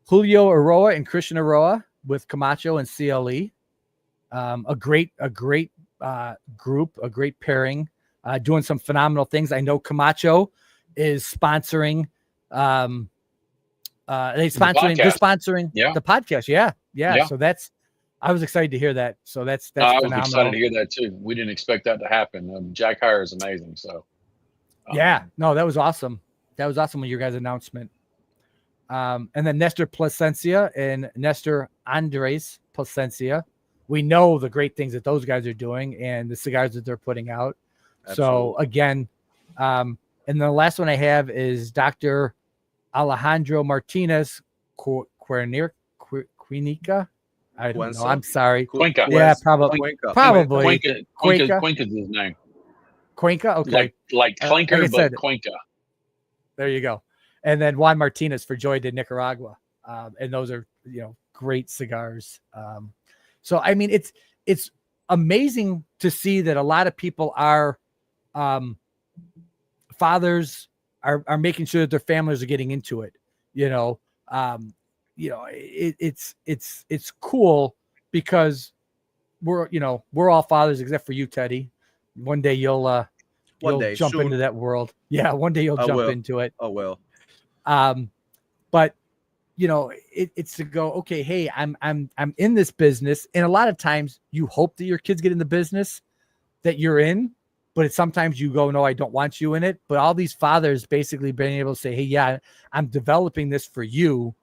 Julio Aroa and Christian Aroa with Camacho and CLE. A great group, a great pairing, doing some phenomenal things. I know Camacho is sponsoring, they're sponsoring the podcast. Yeah. So I was excited to hear that. So that's I phenomenal. was excited to hear that too. We didn't expect that to happen. Jack Hire is amazing. So that was awesome. That was awesome with your guys' announcement. And then Nestor Plasencia and Nestor Andres Plasencia. We know the great things that those guys are doing and the cigars that they're putting out. Absolutely. So again, and the last one I have is Dr. Alejandro Martinez Quinica. I don't know. I'm sorry. Cuenca. Yeah, probably. Cuenca's his name. Cuenca. Okay. Like clinker, but Cuenca. There you go. And then Juan Martinez for Joy de Nicaragua. And those are, great cigars. So, I mean, it's amazing to see that a lot of people are fathers are making sure that their families are getting into it. It's cool because we're all fathers except for you, Teddy. One day you'll jump soon. into that world. Yeah, one day you'll jump into it. Oh well. But it's to go, okay, hey, I'm in this business. And a lot of times you hope that your kids get in the business that you're in, but sometimes you go, no, I don't want you in it. But all these fathers basically being able to say, hey, yeah, I'm developing this for you,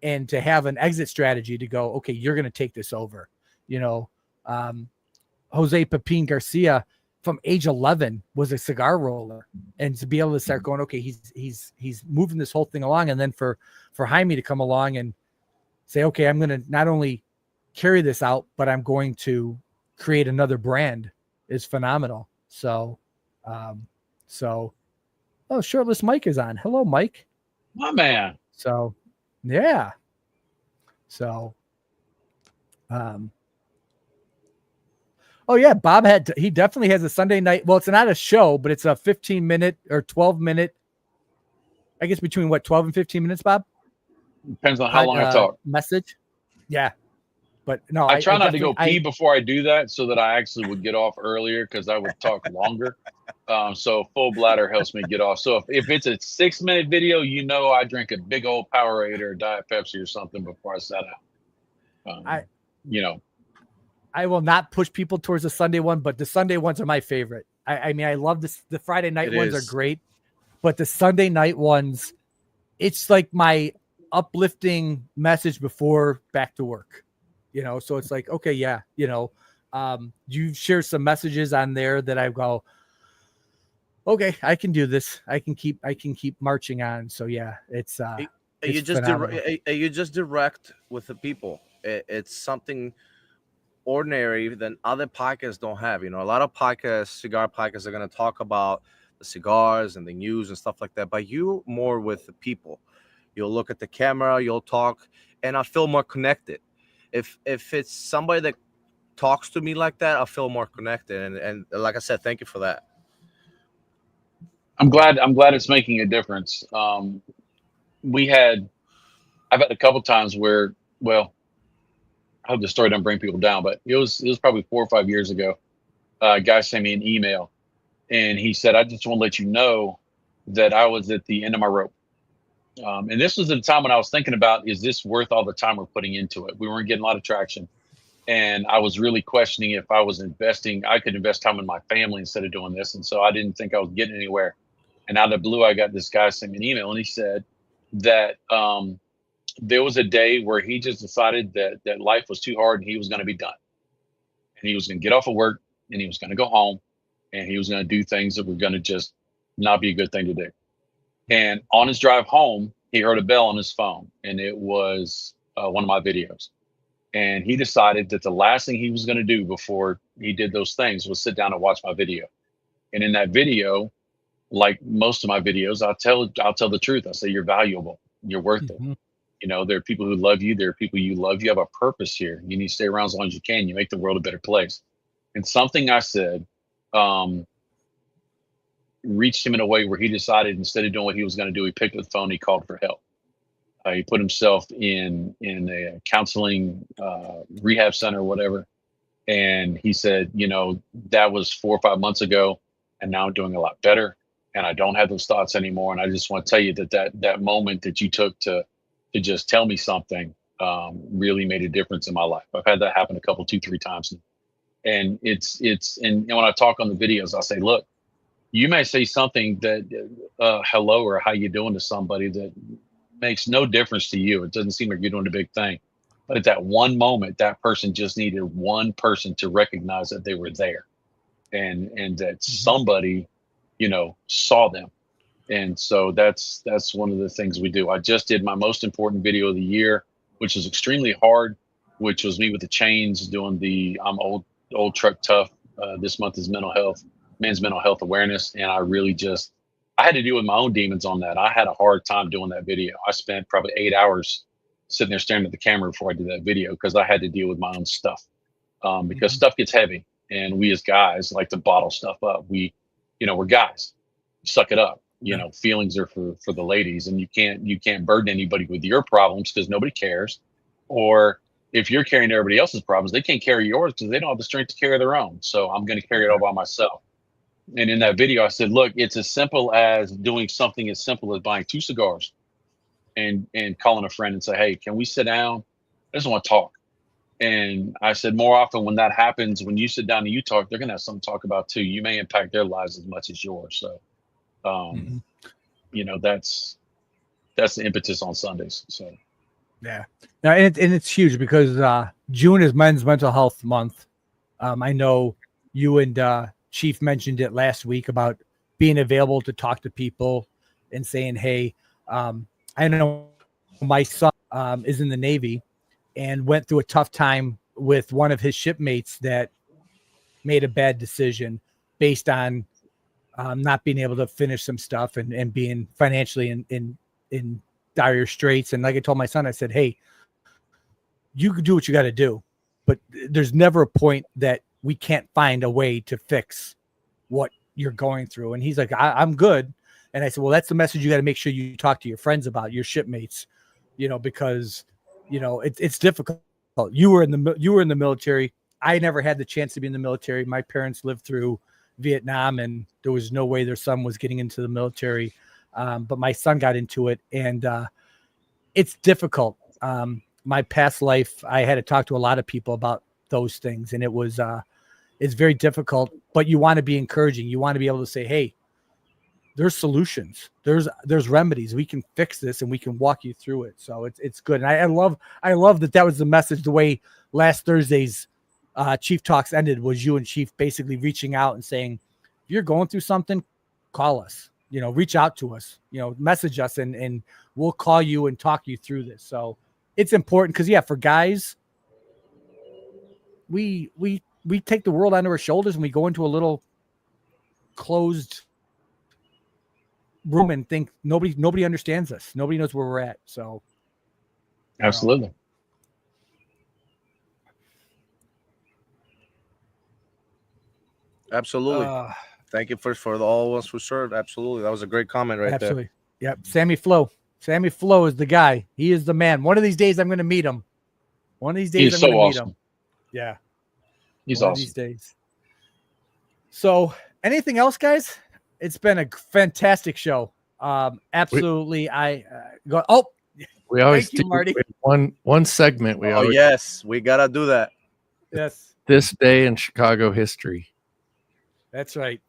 and to have an exit strategy to go, okay, you're going to take this over. Jose Pepin Garcia from age 11 was a cigar roller, and to be able to start going, okay, he's moving this whole thing along. And then for Jaime to come along and say, okay, I'm going to not only carry this out, but I'm going to create another brand is phenomenal. So, Shirtless Mike is on. Hello, Mike. My man. So, yeah. So, oh yeah, Bob he definitely has a Sunday night. Well, it's not a show, but it's a 15-minute or 12-minute. I guess between 12 and 15 minutes, Bob? Depends on how long I talk. Message. Yeah. But no, I try not to go pee before I do that, so that I actually would get off earlier, because I would talk longer. So full bladder helps me get off. So if it's a 6-minute video, I drink a big old Powerade or Diet Pepsi or something before I set out. I will not push people towards the Sunday one, but the Sunday ones are my favorite. I mean, I love this. The Friday night ones are great, but the Sunday night ones, it's like my uplifting message before back to work, so it's like, okay, yeah, you share some messages on there that I go, okay, I can do this. I can keep marching on. So yeah, it's you just phenomenal. you just direct with the people. It's something ordinary than other podcasts don't have. A lot of cigar podcasts are going to talk about the cigars and the news and stuff like that, but you more with the people. You'll look at the camera, you'll talk, and I feel more connected. If it's somebody that talks to me like that, I feel more connected. And like I said, thank you for that. I'm glad it's making a difference. I've had a couple times where, well, I hope the story doesn't bring people down, but it was probably 4 or 5 years ago. A guy sent me an email, and he said, "I just want to let you know that I was at the end of my rope." And this was at a time when I was thinking about, is this worth all the time we're putting into it? We weren't getting a lot of traction, and I was really questioning if I was investing. I could invest time in my family instead of doing this, and so I didn't think I was getting anywhere. And out of the blue, I got this guy sent me an email, and he said that there was a day where he just decided that life was too hard and he was going to be done. And he was going to get off of work and he was going to go home and he was going to do things that were going to just not be a good thing to do. And on his drive home, he heard a bell on his phone, and it was one of my videos. And he decided that the last thing he was going to do before he did those things was sit down and watch my video. And in that video, like most of my videos, I'll tell the truth. I say, you're valuable. You're worth it. There are people who love you. There are people you love. You have a purpose here. You need to stay around as long as you can. You make the world a better place. And something I said reached him in a way where he decided, instead of doing what he was going to do, he picked up the phone. He called for help. He put himself in a counseling rehab center or whatever. And he said, that was 4 or 5 months ago, and now I'm doing a lot better. And I don't have those thoughts anymore. And I just want to tell you that moment that you took to just tell me something really made a difference in my life. I've had that happen 2, 3 times. And and when I talk on the videos, I say, look, you may say something that hello or how you doing to somebody that makes no difference to you. It doesn't seem like you're doing a big thing. But at that one moment, that person just needed one person to recognize that they were there and that somebody, saw them. And so that's one of the things we do. I just did my most important video of the year, which was extremely hard, which was me with the chains doing I'm old truck tough. This month is men's mental health awareness. And I had to deal with my own demons on that. I had a hard time doing that video. I spent probably 8 hours sitting there staring at the camera before I did that video, because I had to deal with my own stuff. Because stuff gets heavy, and we as guys like to bottle stuff up. We're guys. Suck it up. Feelings are for the ladies, and you can't burden anybody with your problems because nobody cares. Or if you're carrying everybody else's problems, they can't carry yours because they don't have the strength to carry their own. So I'm going to carry it all by myself. And in that video, I said, look, it's as simple as doing something as simple as buying 2 cigars and calling a friend and say, hey, can we sit down? I just want to talk. And I said, more often when that happens, when you sit down and you talk, they're going to have something to talk about too. You may impact their lives as much as yours. So, that's the impetus on Sundays. So, yeah. Now, and it's huge because June is Men's Mental Health Month. I know you and Chief mentioned it last week about being available to talk to people and saying, hey, I know my son is in the Navy and went through a tough time with one of his shipmates that made a bad decision based on not being able to finish some stuff and being financially in dire straits. And like I told my son, I said, hey, you can do what you got to do, but there's never a point that we can't find a way to fix what you're going through. And he's like, I'm good. And I said, well, that's the message you got to make sure you talk to your friends about, your shipmates, because, it's difficult. You were in the military. I never had the chance to be in the military. My parents lived through Vietnam, and there was no way their son was getting into the military. But my son got into it, and it's difficult. My past life, I had to talk to a lot of people about those things, and it's very difficult, but you want to be encouraging. You want to be able to say, hey, there's solutions. There's remedies. We can fix this and we can walk you through it. So it's good. And I love that was the message. The way last Thursday's Chief Talks ended was you and Chief basically reaching out and saying, if you're going through something, call us. Reach out to us. Message us and we'll call you and talk you through this. So it's important because for guys, we take the world onto our shoulders and we go into a little closed room and think nobody understands us. Nobody knows where we're at. So absolutely. Absolutely. Thank you for all of us who served. Absolutely. That was a great comment right absolutely. There. Yep. Sammy Flo is the guy. He is the man. One of these days I'm going to meet him. One of these days He's I'm going to awesome. meet him. Yeah. He's One awesome. of these days. So anything else, guys? It's been a fantastic show. Absolutely. We always thank you, do Marty. one segment. We always yes, we gotta do that. Yes. This day in Chicago history. That's right.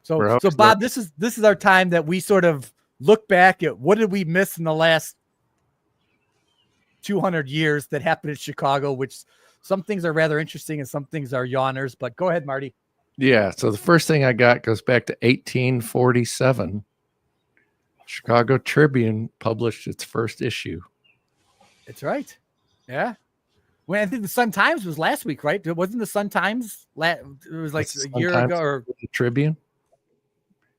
So Bob, this is our time that we sort of look back at what did we miss in the last 200 years that happened in Chicago, which some things are rather interesting and some things are yawners, but go ahead, Marty. Yeah. So the first thing I got goes back to 1847. Chicago Tribune published its first issue. That's right. Yeah. Well, I think the Sun-Times was last week, right? Wasn't the Sun-Times? It was like a year ago, or the Tribune.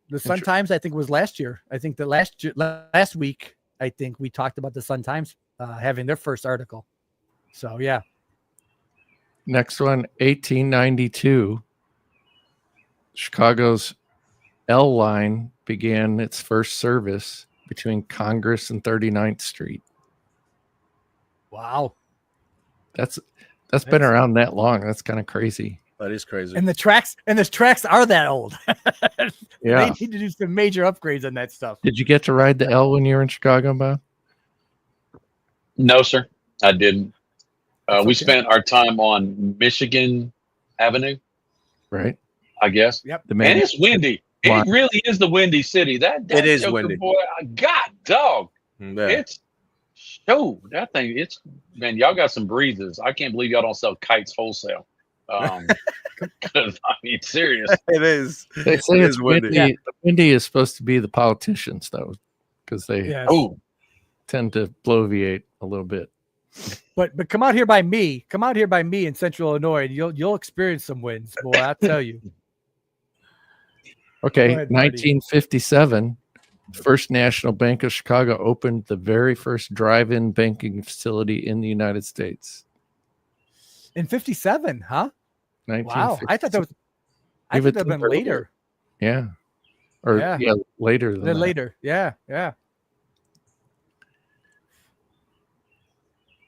The Sun-Times, I think, was last year. I think that last week, I think we talked about the Sun-Times having their first article. So yeah. Next one, 1892. Chicago's L line began its first service between Congress and 39th Street. Wow. That's been around that long. That's kind of crazy. That is crazy. And the tracks are that old. Yeah. They need to do some major upgrades on that stuff. Did you get to ride the L when you were in Chicago, Bob? No, sir, I didn't. We spent our time on Michigan Avenue, Right. I guess. Yep. The man. And it's windy. It really is the windy city. That It is Joker windy. boy. God, dog. Yeah. It's that thing. It's, man, y'all got some breezes. I can't believe y'all don't sell kites wholesale. 'Cause, I mean, serious. It is. They say It it's is windy. windy. Yeah. The windy is supposed to be the politicians, though, because they Yes. Oh, tend to bloviate a little bit. But come out here by me. Come out here by me in Central Illinois, and you'll experience some wins, boy. I tell you. Okay, Go ahead, Marty. 1957, First National Bank of Chicago opened the very first drive-in banking facility in the United States. In 57, huh? Wow. I thought that was. I Give thought it that'd to been her. later. Yeah. Or Yeah. later than Then that. later. Yeah. Yeah.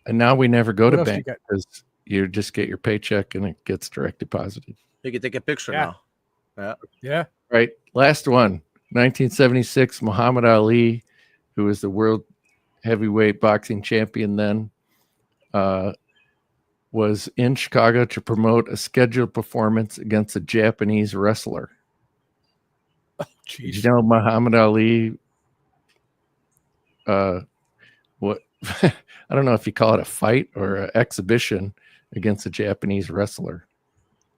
And now we never go What to else you bank got? because you just get your paycheck and it gets direct deposited. You can take a picture Yeah. now. Yeah. Right. Last one, 1976, Muhammad Ali, who was the world heavyweight boxing champion then, was in Chicago to promote a scheduled performance against a Japanese wrestler. Did you know Muhammad Ali? What I don't know if you call it a fight or an exhibition against a Japanese wrestler.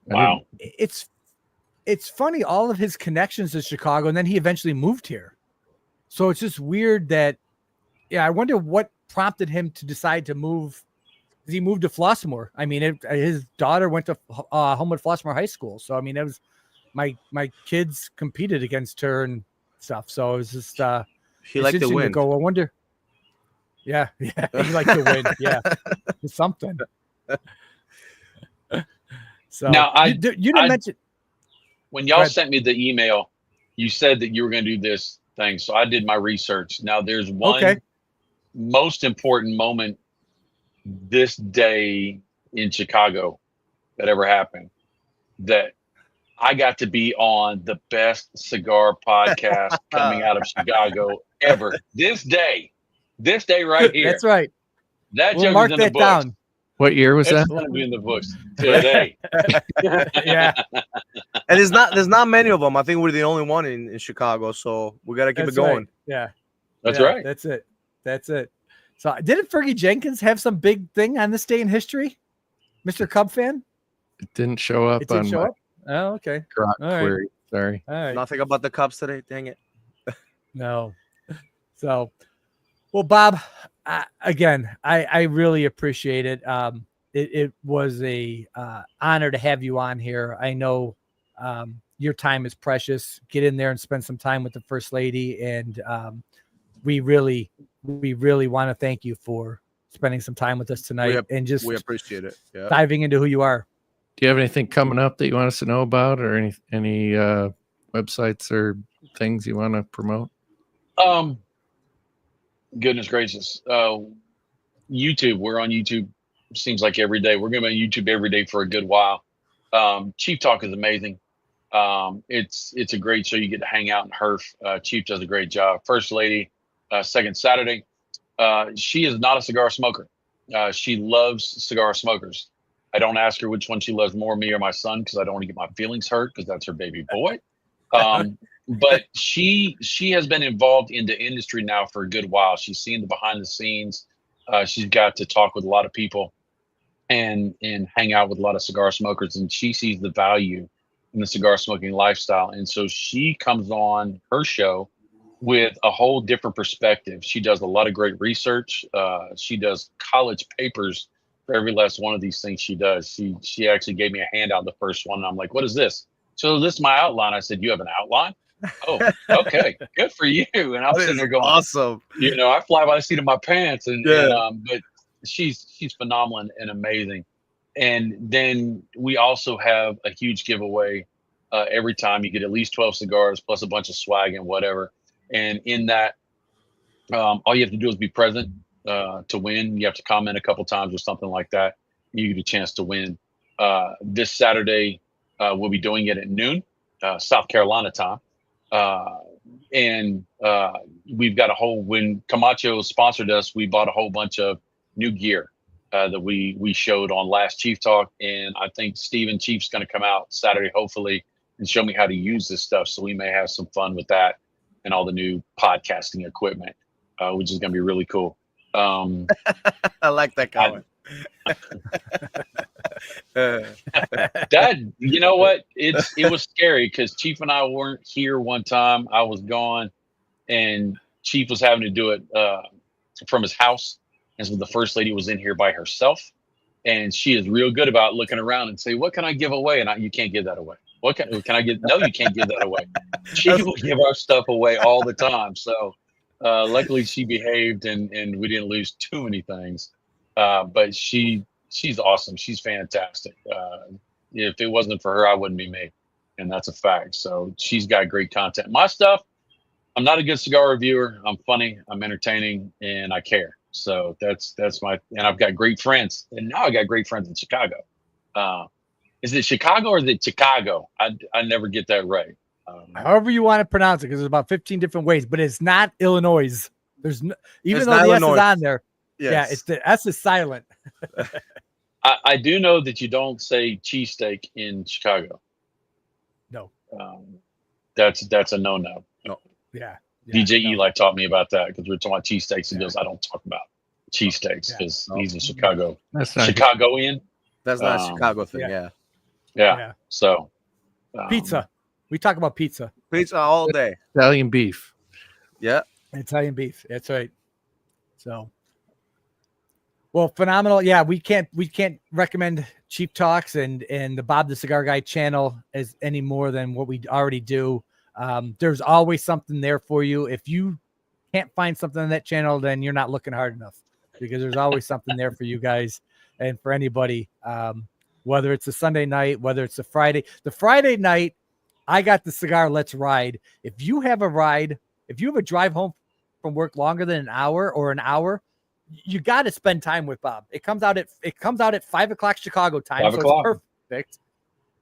wow. It's funny, all of his connections to Chicago, and then he eventually moved here. So it's just weird that, I wonder what prompted him to decide to move. He moved to Flossmoor. I mean, his daughter went to Homewood Flossmoor High School. So, I mean, it was my kids competed against her and stuff. So it was just, He liked to win. Go, I wonder. Yeah. He liked to win. Yeah. It's something. So Now, you didn't mention. When Go y'all ahead. sent me the email, you said that you were going to do this thing. So I did my research. Now, there's one most important moment this day in Chicago that ever happened, that I got to be on the best cigar podcast coming out of Chicago ever. This day right here. That's right. That We'll joke mark is in the that books. down. What year was It's that? going to be in the books today. Yeah. And there's not many of them. I think we're the only one in Chicago, so we got to keep it That's right. going. Yeah. That's Yeah, right. That's it. That's it. So didn't Fergie Jenkins have some big thing on this day in history? Mr. Cub fan? It didn't show up It didn't on show my up? Oh, okay. Grok All right. query. Sorry. All right. Nothing about the Cubs today. Dang it. No. So, well, Bob, I really appreciate it. It was a honor to have you on here. I know your time is precious. Get in there and spend some time with the First Lady, and we really want to thank you for spending some time with us tonight and just We appreciate it. Yeah. diving into who you are. Do you have anything coming up that you want us to know about, or any websites or things you want to promote? Goodness gracious. YouTube. We're on YouTube. Seems like every day. We're going to be on YouTube every day for a good while. Chief Talk is amazing. It's a great show. You get to hang out and herf. Chief does a great job. First Lady, second Saturday. She is not a cigar smoker. She loves cigar smokers. I don't ask her which one she loves more, me or my son, because I don't want to get my feelings hurt, because that's her baby boy. But she has been involved in the industry now for a good while. She's seen the behind the scenes. She's got to talk with a lot of people and hang out with a lot of cigar smokers, and she sees the value in the cigar smoking lifestyle. And so she comes on her show with a whole different perspective. She does a lot of great research. She does college papers for every last one of these things she does. She actually gave me a handout, the first one, and I'm like, what is this? So this is my outline. I said, you have an outline? Oh, okay, good for you. And I'm sitting there going, awesome. I fly by the seat of my pants, Yeah. but she's phenomenal and amazing. And then we also have a huge giveaway every time. You get at least 12 cigars plus a bunch of swag and whatever. And in that, all you have to do is be present to win. You have to comment a couple times or something like that. You get a chance to win. This Saturday, we'll be doing it at noon, South Carolina time. And we've got when Camacho sponsored us, we bought a whole bunch of new gear that we showed on last Chief Talk. And I think Steven Chief's going to come out Saturday, hopefully, and show me how to use this stuff. So we may have some fun with that and all the new podcasting equipment, which is going to be really cool. I like that comment. Dad, you know what? It was scary because Chief and I weren't here one time. I was gone, and Chief was having to do it from his house. And so the First Lady was in here by herself, and she is real good about looking around and say, "What can I give away?" And you can't give that away. What can I give? No, you can't give that away. She will give our stuff away all the time. So luckily she behaved, and we didn't lose too many things. But she's awesome. She's fantastic. If it wasn't for her, I wouldn't be me. And that's a fact. So she's got great content. My stuff, I'm not a good cigar reviewer. I'm funny, I'm entertaining, and I care. So that's and I've got great friends. And now I got great friends in Chicago. Is it Chicago or is it Chicago? I never get that right. However you want to pronounce it, because there's about 15 different ways, but it's not Illinois. There's no, even though the Illinois. S is on there. Yes. Yeah, it's the S is silent. I do know that you don't say cheesesteak in Chicago. No. That's a no-no. Yeah. DJ Eli taught me about that because we were talking about cheesesteaks. He goes, I don't talk about cheesesteaks because he's in Chicago. That's not Chicagoan. That's not a Chicago thing. Yeah. So pizza. We talk about pizza. Pizza all day. Italian beef. Yeah. Italian beef. That's right. So, well, phenomenal. Yeah, we can't recommend Cheap Talks and the Bob the Cigar Guy channel as any more than what we already do. There's always something there for you. If you can't find something on that channel, then you're not looking hard enough, because there's always something there for you guys and for anybody. Whether it's a Sunday night, whether it's a Friday. The Friday night, I got the cigar Let's Ride. If you have a drive home from work longer than an hour, you got to spend time with Bob. It comes out at 5:00 Chicago time. 5 o'clock. So it's perfect.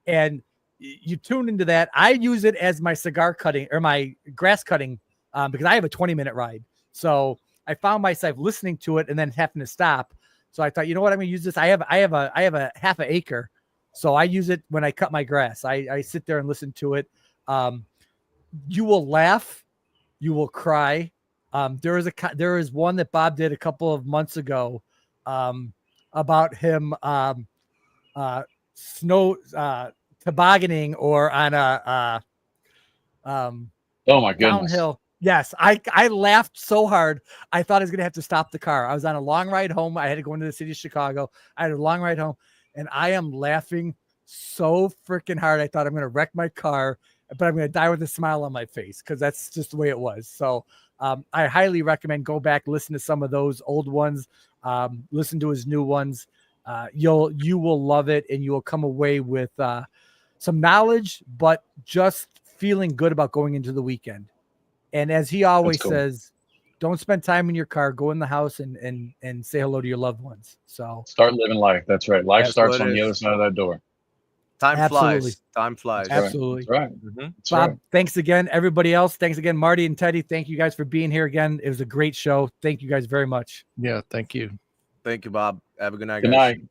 And you tune into that. I use it as my cigar cutting or my grass cutting because I have a 20-minute ride. So I found myself listening to it and then having to stop. So I thought, you know what, I'm gonna use this. I have a half an acre, so I use it when I cut my grass. I sit there and listen to it. You will laugh, you will cry. There is one that Bob did a couple of months ago about him snow tobogganing or on a Oh my goodness. downhill. Yes, I laughed so hard. I thought I was going to have to stop the car. I was on a long ride home. I had to go into the city of Chicago. I had a long ride home, and I am laughing so freaking hard. I thought I'm going to wreck my car, but I'm going to die with a smile on my face because that's just the way it was. So I highly recommend go back, listen to some of those old ones, listen to his new ones. You will love it, and you will come away with some knowledge, but just feeling good about going into the weekend. And as he always says, don't spend time in your car. Go in the house and say hello to your loved ones. So start living life. That's right. Life That's starts what on it the is. other side of that door. Time Absolutely. flies. Time flies. That's right. Absolutely. That's right. Mhm. That's Bob, right. thanks again. Everybody else, thanks again. Marty and Teddy, thank you guys for being here again. It was a great show. Thank you guys very much. Yeah, thank you. Thank you, Bob. Have a good night, Good guys. night.